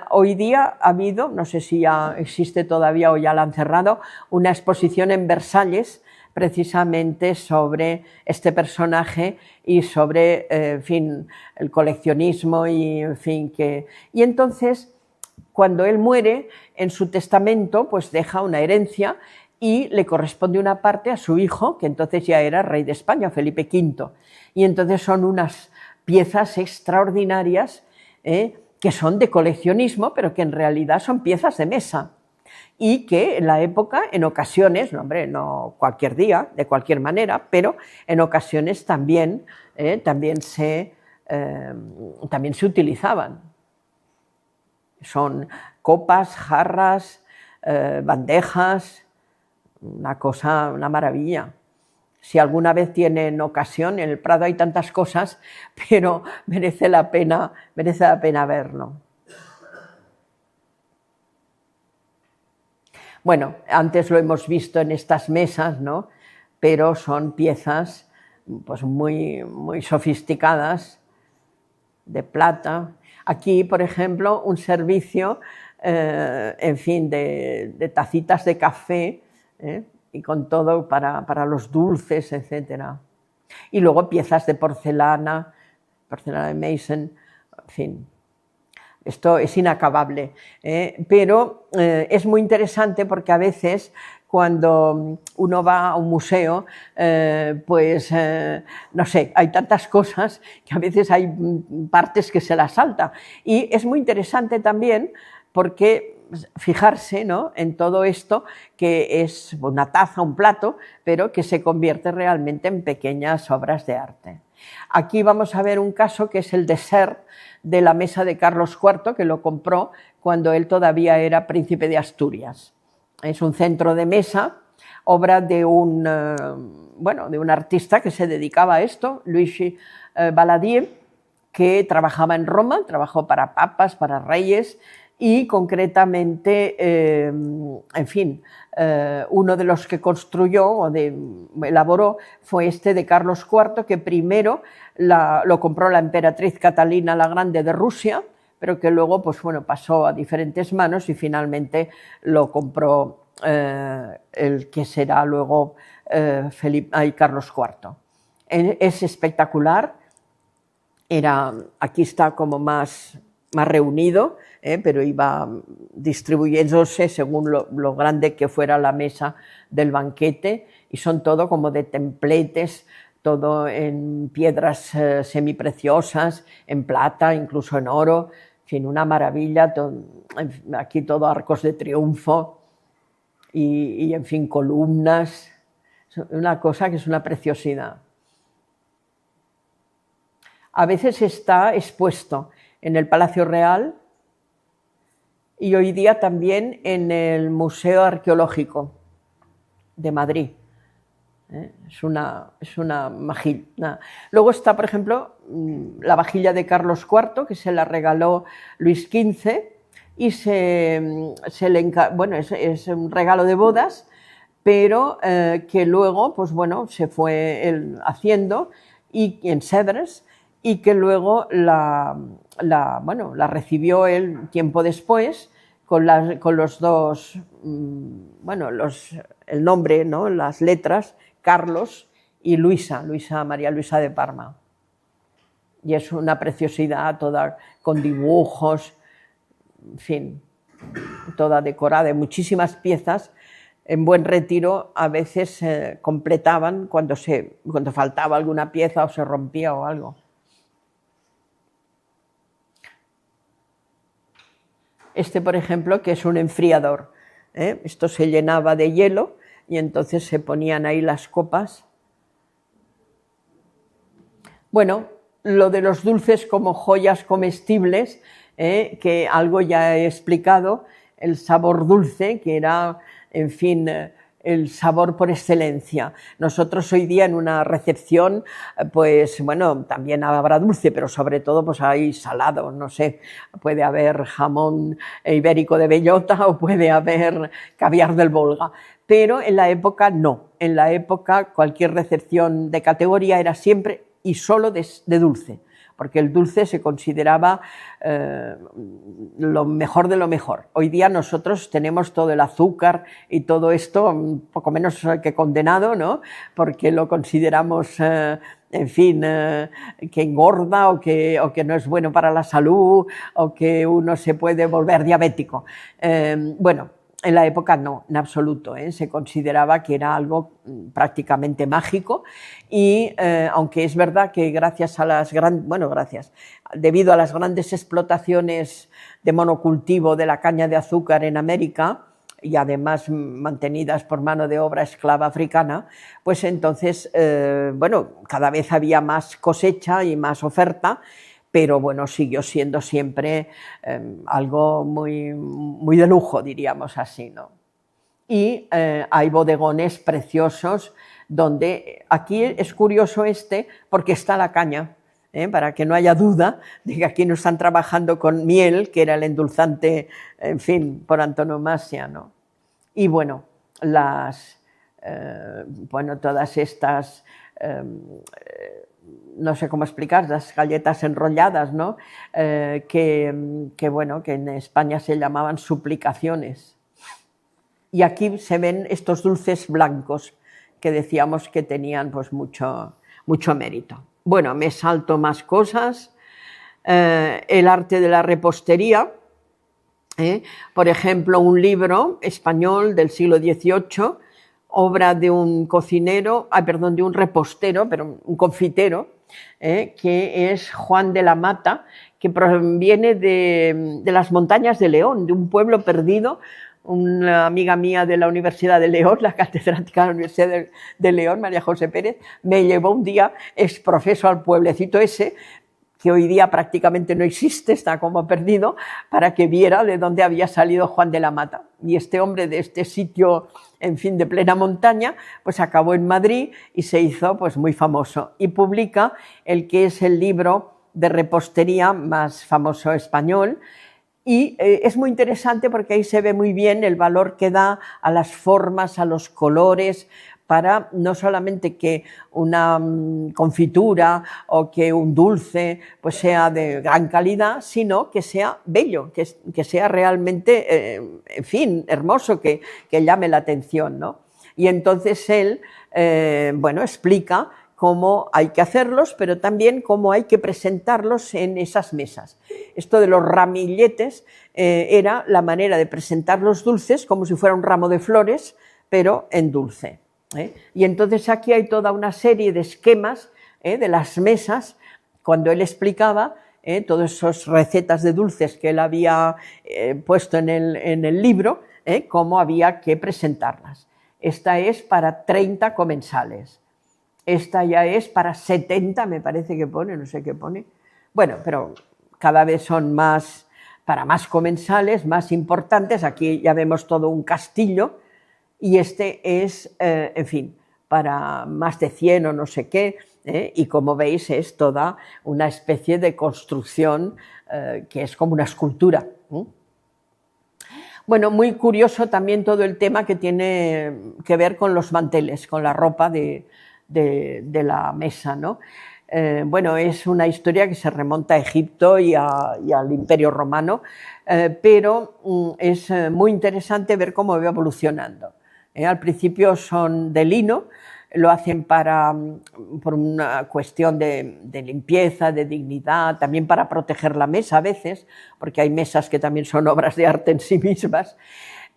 Hoy día ha habido, no sé si ya existe todavía o ya la han cerrado, una exposición en Versalles precisamente sobre este personaje y sobre el coleccionismo y entonces cuando él muere, en su testamento pues deja una herencia y le corresponde una parte a su hijo, que entonces ya era rey de España, Felipe V. Y entonces son unas piezas extraordinarias que son de coleccionismo, pero que en realidad son piezas de mesa. Y que en la época, en ocasiones, no cualquier día, de cualquier manera, pero en ocasiones también se utilizaban. Son copas, jarras, bandejas, una maravilla. Si alguna vez tienen ocasión, en el Prado hay tantas cosas, pero merece la pena verlo. Bueno, antes lo hemos visto en estas mesas, ¿no? Pero son piezas pues muy, muy sofisticadas, de plata. Aquí, por ejemplo, un servicio, de tacitas de café, y con todo para los dulces, etc. Y luego piezas de porcelana de Meissen, en fin. Esto es inacabable, pero es muy interesante porque a veces cuando uno va a un museo, no sé, hay tantas cosas que a veces hay partes que se las salta. Y es muy interesante también porque fijarse, ¿no?, en todo esto que es una taza, un plato, pero que se convierte realmente en pequeñas obras de arte. Aquí vamos a ver un caso que es el dessert de la mesa de Carlos IV, que lo compró cuando él todavía era príncipe de Asturias. Es un centro de mesa, obra de un artista que se dedicaba a esto, Luigi Balladir, que trabajaba en Roma, trabajó para papas, para reyes, y concretamente, uno de los que construyó o elaboró fue este de Carlos IV, que primero lo compró la emperatriz Catalina la Grande de Rusia, pero que luego pasó a diferentes manos y finalmente lo compró el que será luego Carlos IV. Es espectacular, aquí está como más reunido, pero iba distribuyéndose según lo grande que fuera la mesa del banquete, y son todo como de templetes, todo en piedras semipreciosas, en plata, incluso en oro, en fin, una maravilla, aquí todo arcos de triunfo. y en fin, columnas, una cosa que es una preciosidad. A veces está expuesto en el Palacio Real y hoy día también en el Museo Arqueológico de Madrid. Es una vajilla. Luego está, por ejemplo, la vajilla de Carlos IV, que se la regaló Luis XV, y bueno, es un regalo de bodas, pero que luego, pues bueno, se fue haciendo y en Sèvres, y que luego la recibió él tiempo después con los dos, bueno, el nombre, ¿no? Las letras, Carlos y Luisa, María Luisa de Parma. Y es una preciosidad toda con dibujos, en fin, toda decorada de muchísimas piezas. En Buen Retiro a veces completaban cuando faltaba alguna pieza o se rompía o algo. Este, por ejemplo, que es un enfriador. Esto se llenaba de hielo y entonces se ponían ahí las copas. Bueno, lo de los dulces como joyas comestibles, que algo ya he explicado, el sabor dulce, que era, en fin, el sabor por excelencia. Nosotros hoy día en una recepción, pues bueno, también habrá dulce, pero sobre todo pues hay salado, no sé, puede haber jamón ibérico de bellota o puede haber caviar del Volga, pero en la época no, en la época cualquier recepción de categoría era siempre y solo de dulce, porque el dulce se consideraba lo mejor de lo mejor. Hoy día nosotros tenemos todo el azúcar y todo esto un poco menos que condenado, ¿no? Porque lo consideramos, en fin, que engorda o que no es bueno para la salud o que uno se puede volver diabético. Bueno, en la época no, en absoluto, se consideraba que era algo prácticamente mágico y aunque es verdad que debido a las grandes explotaciones de monocultivo de la caña de azúcar en América y además mantenidas por mano de obra esclava africana, pues entonces, cada vez había más cosecha y más oferta, pero bueno, siguió siendo siempre algo muy, muy de lujo, diríamos así, ¿no? Y hay bodegones preciosos donde, aquí es curioso porque está la caña, para que no haya duda de que aquí no están trabajando con miel, que era el endulzante, en fin, por antonomasia, ¿no? Y bueno, todas estas... no sé cómo explicar, las galletas enrolladas, ¿no? Que en España se llamaban suplicaciones. Y aquí se ven estos dulces blancos que decíamos que tenían pues mucho mérito. Bueno, me salto más cosas. El arte de la repostería. Por ejemplo, un libro español del siglo XVIII, obra de un de un repostero, pero un confitero, que es Juan de la Mata, que proviene de las montañas de León, de un pueblo perdido. Una amiga mía de la Universidad de León, la catedrática de la Universidad de León, María José Pérez, me llevó un día exprofeso al pueblecito ese, que hoy día prácticamente no existe, está como perdido, para que viera de dónde había salido Juan de la Mata. Y este hombre de este sitio, en fin, de plena montaña, pues acabó en Madrid y se hizo pues muy famoso. Y publica el que es el libro de repostería más famoso español. Y es muy interesante porque ahí se ve muy bien el valor que da a las formas, a los colores, para no solamente que una confitura o que un dulce pues sea de gran calidad, sino que sea bello, que sea realmente, en fin, hermoso, que llame la atención, ¿no? Y entonces él, explica cómo hay que hacerlos, pero también cómo hay que presentarlos en esas mesas. Esto de los ramilletes era la manera de presentar los dulces como si fuera un ramo de flores, pero en dulce. Y entonces aquí hay toda una serie de esquemas de las mesas, cuando él explicaba todas esas recetas de dulces que él había puesto en el libro, cómo había que presentarlas. Esta es para 30 comensales. Esta ya es para 70, me parece que pone, no sé qué pone. Bueno, pero cada vez son más, para más comensales, más importantes. Aquí ya vemos todo un castillo y este es, en fin, para más de 100 o no sé qué, y como veis es toda una especie de construcción que es como una escultura. Bueno, muy curioso también todo el tema que tiene que ver con los manteles, con la ropa de la mesa, ¿no? Bueno, es una historia que se remonta a Egipto y al Imperio Romano, pero es muy interesante ver cómo va evolucionando. Al principio son de lino, lo hacen por una cuestión de limpieza, de dignidad, también para proteger la mesa a veces, porque hay mesas que también son obras de arte en sí mismas,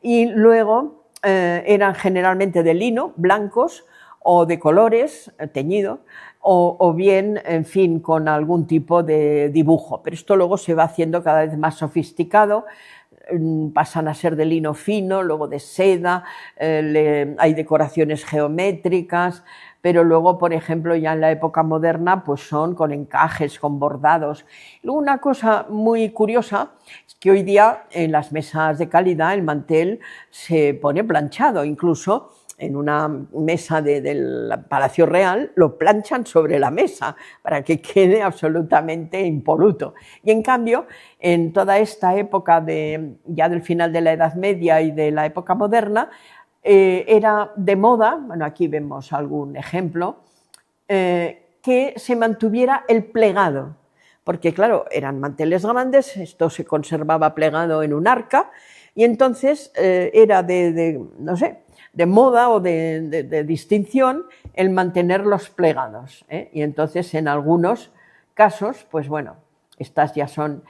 y luego eran generalmente de lino, blancos o de colores, teñido, o bien, en fin, con algún tipo de dibujo, pero esto luego se va haciendo cada vez más sofisticado, pasan a ser de lino fino, luego de seda, hay decoraciones geométricas, pero luego, por ejemplo, ya en la época moderna, pues son con encajes, con bordados. Luego una cosa muy curiosa es que hoy día en las mesas de calidad el mantel se pone planchado, incluso en una mesa del Palacio Real lo planchan sobre la mesa para que quede absolutamente impoluto. Y en cambio, en toda esta época ya del final de la Edad Media y de la época moderna, era de moda, bueno, aquí vemos algún ejemplo, que se mantuviera el plegado, porque claro, eran manteles grandes, esto se conservaba plegado en un arca, y entonces era no sé, de moda o de distinción el mantenerlos plegados, y entonces en algunos casos, pues bueno, estas ya son...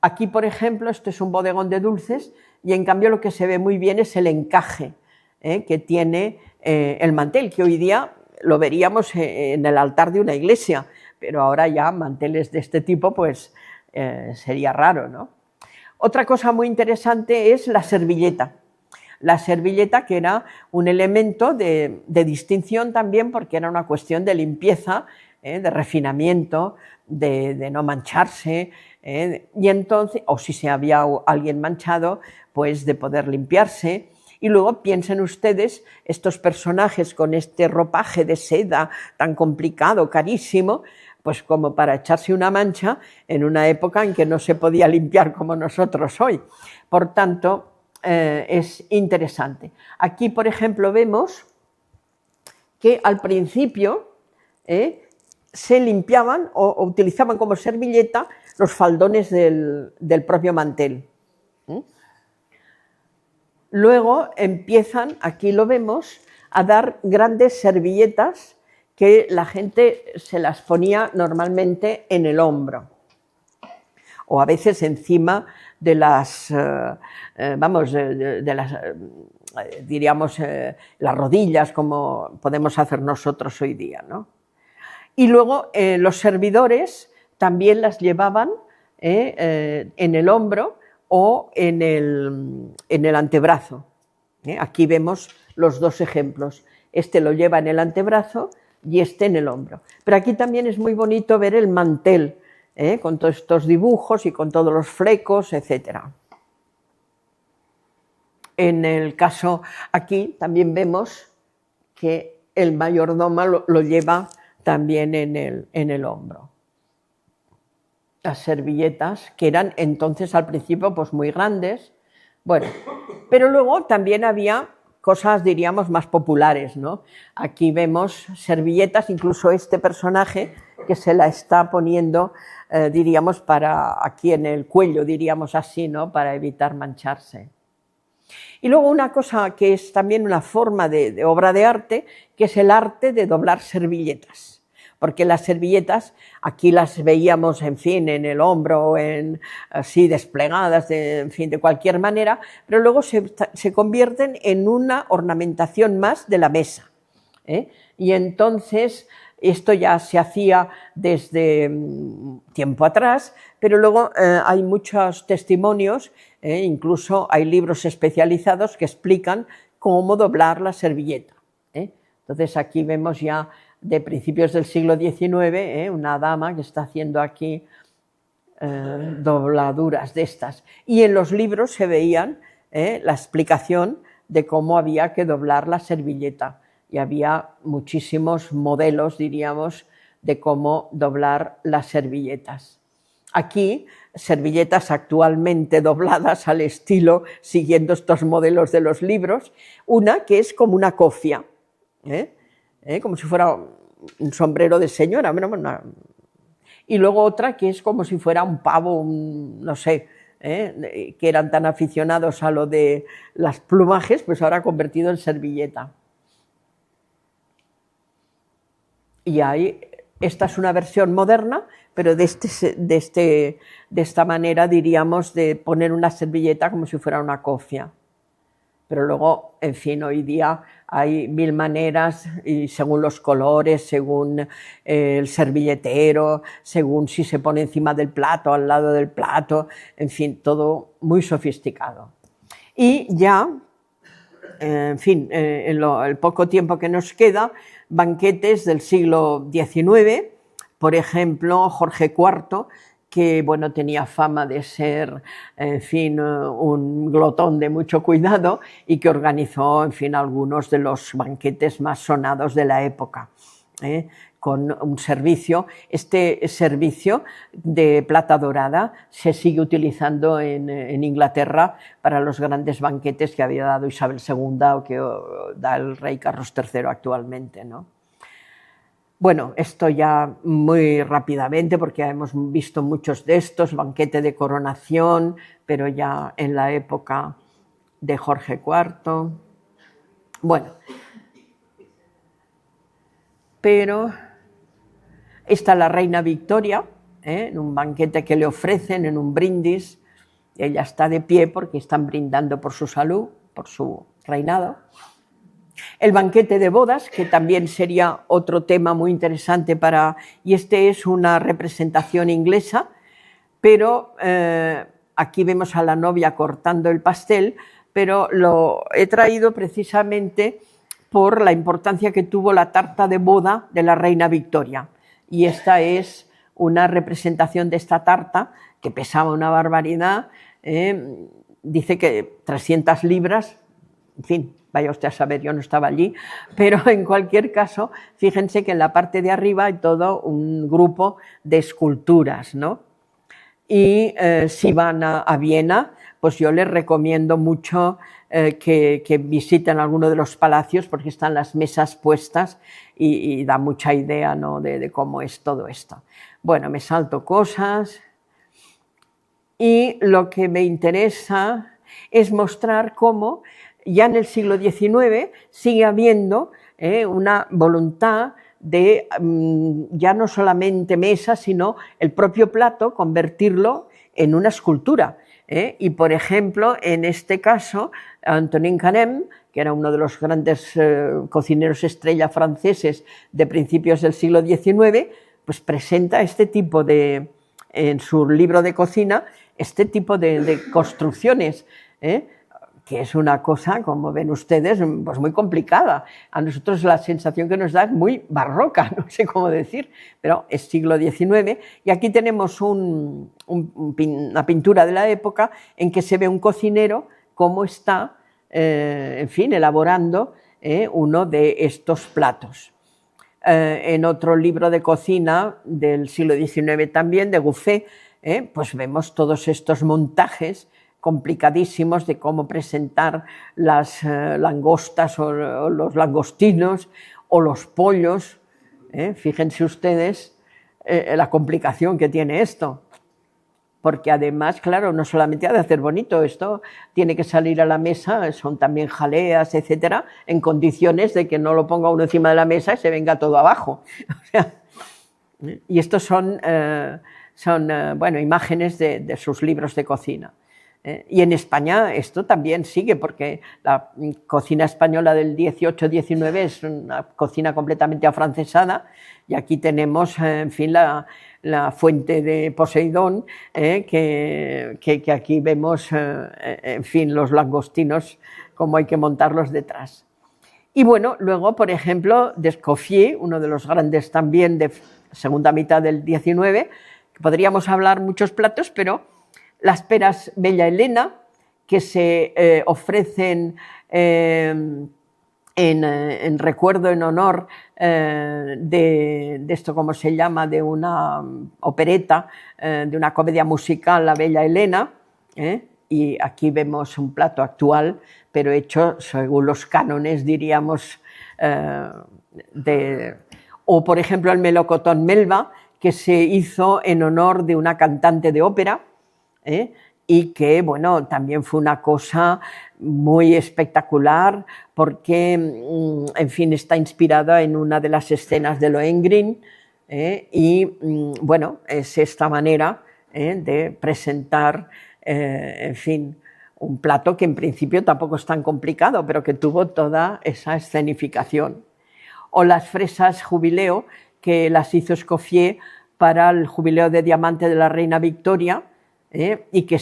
Aquí, por ejemplo, esto es un bodegón de dulces y en cambio lo que se ve muy bien es el encaje que tiene el mantel, que hoy día lo veríamos en el altar de una iglesia, pero ahora ya manteles de este tipo pues sería raro, ¿no? Otra cosa muy interesante es la servilleta. La servilleta, que era un elemento de distinción también porque era una cuestión de limpieza, de refinamiento, de no mancharse, y entonces, o si se había alguien manchado, pues de poder limpiarse. Y luego piensen ustedes estos personajes con este ropaje de seda tan complicado, carísimo, pues como para echarse una mancha en una época en que no se podía limpiar como nosotros hoy. Por tanto, es interesante. Aquí, por ejemplo, vemos que al principio se limpiaban o utilizaban como servilleta los faldones del propio mantel. Luego empiezan, aquí lo vemos, a dar grandes servilletas que la gente se las ponía normalmente en el hombro o a veces encima de las, diríamos, las rodillas, como podemos hacer nosotros hoy día, ¿no? Y luego los servidores también las llevaban en el hombro o en el antebrazo. Aquí vemos los dos ejemplos. Este lo lleva en el antebrazo y este en el hombro. Pero aquí también es muy bonito ver el mantel, con todos estos dibujos y con todos los flecos, etc. En el caso aquí también vemos que el mayordomo lo lleva también en el hombro. Las servilletas, que eran entonces al principio pues muy grandes, bueno, pero luego también había cosas, diríamos, más populares, ¿no? Aquí vemos servilletas, incluso este personaje que se la está poniendo, diríamos, para aquí en el cuello, diríamos así, ¿no? Para evitar mancharse. Y luego una cosa que es también una forma de obra de arte, que es el arte de doblar servilletas. Porque las servilletas, aquí las veíamos, en fin, en el hombro, así desplegadas, en fin, de cualquier manera, pero luego se convierten en una ornamentación más de la mesa. Y entonces Esto ya se hacía desde tiempo atrás, pero luego hay muchos testimonios, incluso hay libros especializados que explican cómo doblar la servilleta. Entonces aquí vemos ya de principios del siglo XIX una dama que está haciendo aquí dobladuras de estas. Y en los libros se veían la explicación de cómo había que doblar la servilleta. Y había muchísimos modelos, diríamos, de cómo doblar las servilletas. Aquí, servilletas actualmente dobladas al estilo, siguiendo estos modelos de los libros, una que es como una cofia, como si fuera un sombrero de señora, y luego otra que es como si fuera un pavo, no sé, que eran tan aficionados a lo de las plumajes, pues ahora convertido en servilleta. Y ahí, esta es una versión moderna, pero de esta manera, diríamos, de poner una servilleta como si fuera una cofia. Pero luego, en fin, hoy día hay mil maneras, y según los colores, según el servilletero, según si se pone encima del plato, al lado del plato, en fin, todo muy sofisticado. Y ya, en fin, en el poco tiempo que nos queda, banquetes del siglo XIX, por ejemplo, Jorge IV, que bueno, tenía fama de ser, en fin, un glotón de mucho cuidado y que organizó, en fin, algunos de los banquetes más sonados de la época, con un servicio. Este servicio de plata dorada se sigue utilizando en Inglaterra para los grandes banquetes que había dado Isabel II o que da el rey Carlos III actualmente, ¿no? Bueno, esto ya muy rápidamente, porque hemos visto muchos de estos, banquete de coronación, pero ya en la época de Jorge IV. Bueno, pero está la reina Victoria, en un banquete que le ofrecen, en un brindis. Ella está de pie porque están brindando por su salud, por su reinado. El banquete de bodas, que también sería otro tema muy interesante y este es una representación inglesa, pero aquí vemos a la novia cortando el pastel, pero lo he traído precisamente por la importancia que tuvo la tarta de boda de la reina Victoria. Y esta es una representación de esta tarta que pesaba una barbaridad, dice que 300 libras, en fin, vaya usted a saber, yo no estaba allí, pero en cualquier caso, fíjense que en la parte de arriba hay todo un grupo de esculturas, ¿no? Y si van a Viena, pues yo les recomiendo mucho que visiten alguno de los palacios, porque están las mesas puestas y da mucha idea, ¿no?, de cómo es todo esto. Bueno, me salto cosas y lo que me interesa es mostrar cómo ya en el siglo XIX sigue habiendo una voluntad de ya no solamente mesa, sino el propio plato, convertirlo en una escultura. Y, por ejemplo, en este caso, Antonin Carême, que era uno de los grandes cocineros estrella franceses de principios del siglo XIX, pues presenta este tipo en su libro de cocina, este tipo de construcciones, que es una cosa, como ven ustedes, pues muy complicada. A nosotros la sensación que nos da es muy barroca, no sé cómo decir, pero es siglo XIX. Y aquí tenemos una pintura de la época en que se ve un cocinero cómo está, en fin, elaborando uno de estos platos. En otro libro de cocina del siglo XIX también, de Gouffé, pues vemos todos estos montajes complicadísimos de cómo presentar las langostas o los langostinos o los pollos. Fíjense ustedes la complicación que tiene esto, porque además, claro, no solamente ha de hacer bonito, esto tiene que salir a la mesa, son también jaleas, etcétera, en condiciones de que no lo ponga uno encima de la mesa y se venga todo abajo. O sea, y estos son bueno, imágenes de sus libros de cocina. Y en España esto también sigue, porque la cocina española del 18-19 es una cocina completamente afrancesada, y aquí tenemos, en fin, la fuente de Poseidón, que aquí vemos, en fin, los langostinos, cómo hay que montarlos detrás. Y bueno, luego, por ejemplo, de Escoffier, uno de los grandes también de segunda mitad del 19, que podríamos hablar muchos platos, pero las peras Bella Elena, que se ofrecen en recuerdo, en honor de esto, ¿cómo se llama?, de una opereta, de una comedia musical, La Bella Elena, y aquí vemos un plato actual, pero hecho según los cánones, diríamos, o por ejemplo el melocotón Melba, que se hizo en honor de una cantante de ópera, y que, bueno, también fue una cosa muy espectacular, porque, en fin, está inspirada en una de las escenas de Lohengrin, y, bueno, es esta manera de presentar, en fin, un plato que en principio tampoco es tan complicado, pero que tuvo toda esa escenificación. O las fresas jubileo, que las hizo Escoffier para el jubileo de diamante de la reina Victoria, y que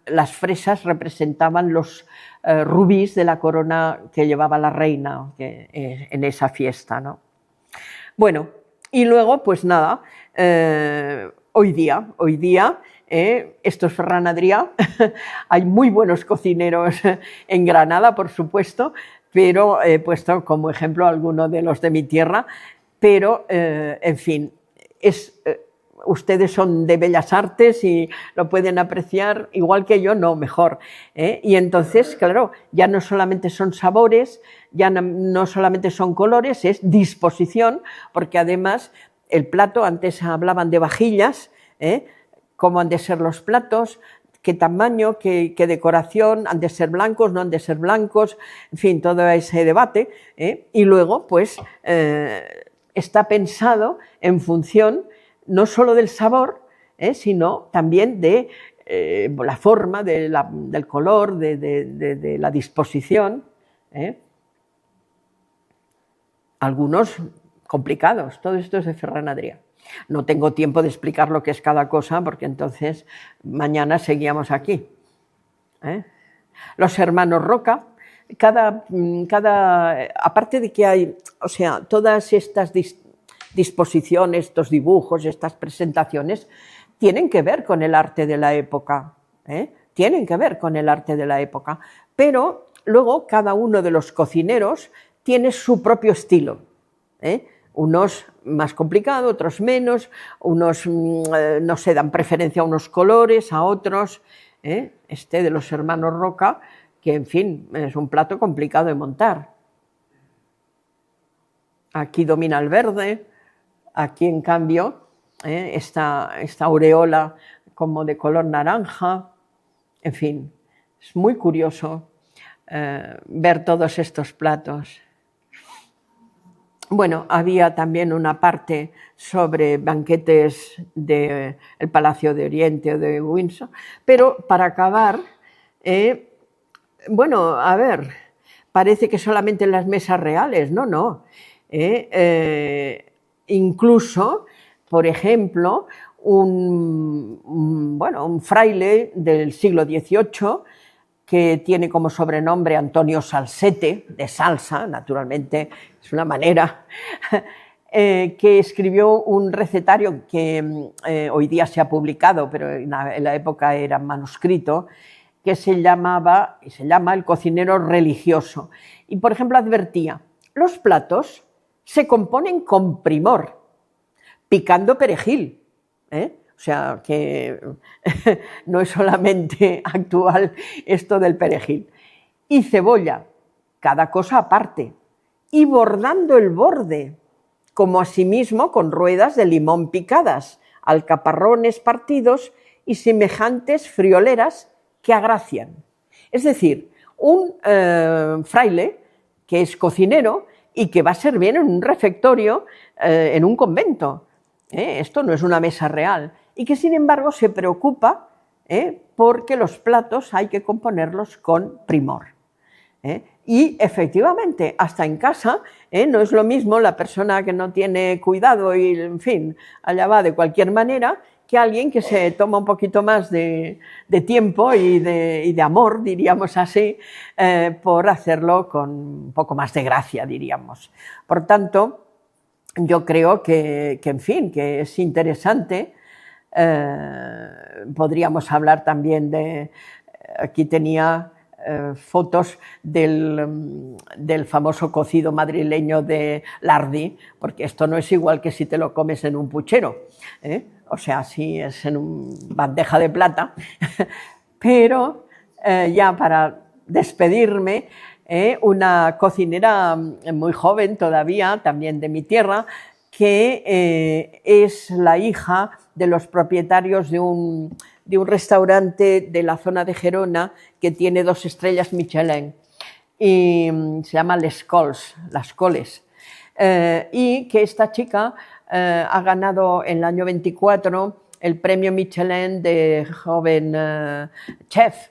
las fresas representaban los rubíes de la corona que llevaba la reina en esa fiesta, ¿no? Bueno, y luego, pues nada, hoy día, esto es Ferran Adrià, hay muy buenos cocineros en Granada, por supuesto, pero he puesto como ejemplo alguno de los de mi tierra, pero, en fin, ustedes son de Bellas Artes y lo pueden apreciar igual que yo, no, mejor. Y entonces, claro, ya no solamente son sabores, ya no solamente son colores, es disposición, porque además el plato, antes hablaban de vajillas, cómo han de ser los platos, qué tamaño, qué decoración, han de ser blancos, no han de ser blancos, en fin, todo ese debate. Y luego, pues, está pensado en función no solo del sabor, sino también de la forma, del color, de la disposición. Algunos complicados, todo esto es de Ferran Adrià. No tengo tiempo de explicar lo que es cada cosa, porque entonces mañana seguíamos aquí. Los hermanos Roca, aparte de que hay, o sea, todas estas disposiciones, estos dibujos, estas presentaciones, tienen que ver con el arte de la época, tienen que ver con el arte de la época, pero luego cada uno de los cocineros tiene su propio estilo, unos más complicados, otros menos, unos no se dan preferencia a unos colores, a otros, este de los hermanos Roca, que en fin, es un plato complicado de montar. Aquí domina el verde. Aquí, en cambio, esta aureola como de color naranja. En fin, es muy curioso ver todos estos platos. Bueno, había también una parte sobre banquetes del Palacio de Oriente o de Windsor, pero para acabar, bueno, a ver, parece que solamente en las mesas reales, no. Incluso, por ejemplo, un fraile del siglo XVIII que tiene como sobrenombre Antonio Salsete, de salsa, naturalmente, es una manera, que escribió un recetario que hoy día se ha publicado, pero en la época era manuscrito, que se llama El cocinero religioso. Y, por ejemplo, advertía, los platos se componen con primor, picando perejil, O sea, que no es solamente actual esto del perejil. Y cebolla, cada cosa aparte, y bordando el borde, como asimismo con ruedas de limón picadas, alcaparrones partidos y semejantes frioleras que agracian. Es decir, un fraile que es cocinero y que va a servir en un refectorio, en un convento. Esto no es una mesa real. Y que sin embargo se preocupa porque los platos hay que componerlos con primor. Y efectivamente, hasta en casa, no es lo mismo la persona que no tiene cuidado y, en fin, allá va de cualquier manera, que alguien que se toma un poquito más de tiempo y de amor, diríamos así, por hacerlo con un poco más de gracia, diríamos. Por tanto, yo creo que en fin, que es interesante. Podríamos hablar también de... Aquí tenía fotos del famoso cocido madrileño de Lardi, porque esto no es igual que si te lo comes en un puchero, o sea, si es en una bandeja de plata, pero ya para despedirme, una cocinera muy joven todavía, también de mi tierra, que es la hija de los propietarios de un restaurante de la zona de Gerona que tiene 2 estrellas Michelin y se llama Les Cols, Las Coles, y que esta chica ha ganado en el año 24 el premio Michelin de joven chef,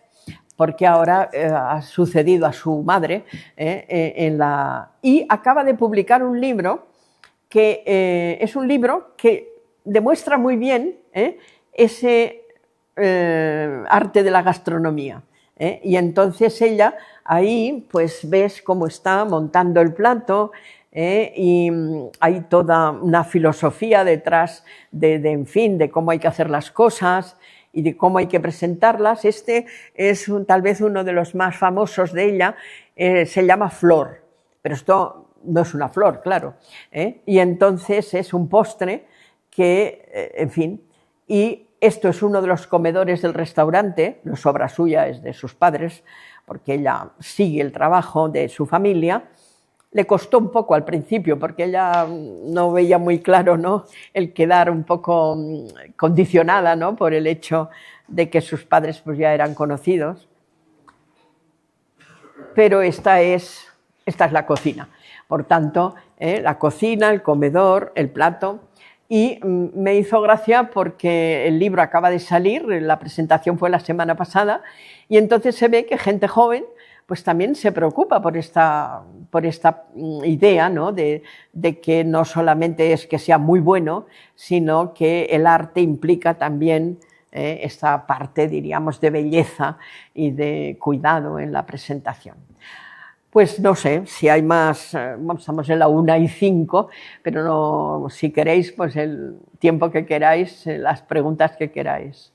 porque ahora ha sucedido a su madre y acaba de publicar un libro que es un libro que demuestra muy bien ese arte de la gastronomía. Y entonces ella ahí pues ves cómo está montando el plato, y hay toda una filosofía detrás en fin, de cómo hay que hacer las cosas y de cómo hay que presentarlas. Este es tal vez uno de los más famosos de ella, se llama Flor, pero esto no es una flor, claro, y entonces es un postre que, en fin, y esto es uno de los comedores del restaurante, no es obra suya, es de sus padres, porque ella sigue el trabajo de su familia. Le costó un poco al principio, porque ella no veía muy claro, ¿no?, el quedar un poco condicionada, ¿no?, por el hecho de que sus padres pues, ya eran conocidos. Pero esta es la cocina. Por tanto, la cocina, el comedor, el plato. Y me hizo gracia porque el libro acaba de salir, la presentación fue la semana pasada, y entonces se ve que gente joven pues también se preocupa por esta idea, ¿no?, de que no solamente es que sea muy bueno, sino que el arte implica también esta parte, diríamos, de belleza y de cuidado en la presentación. Pues no sé, si hay más, estamos en la 1:05, pero no, si queréis, pues el tiempo que queráis, las preguntas que queráis.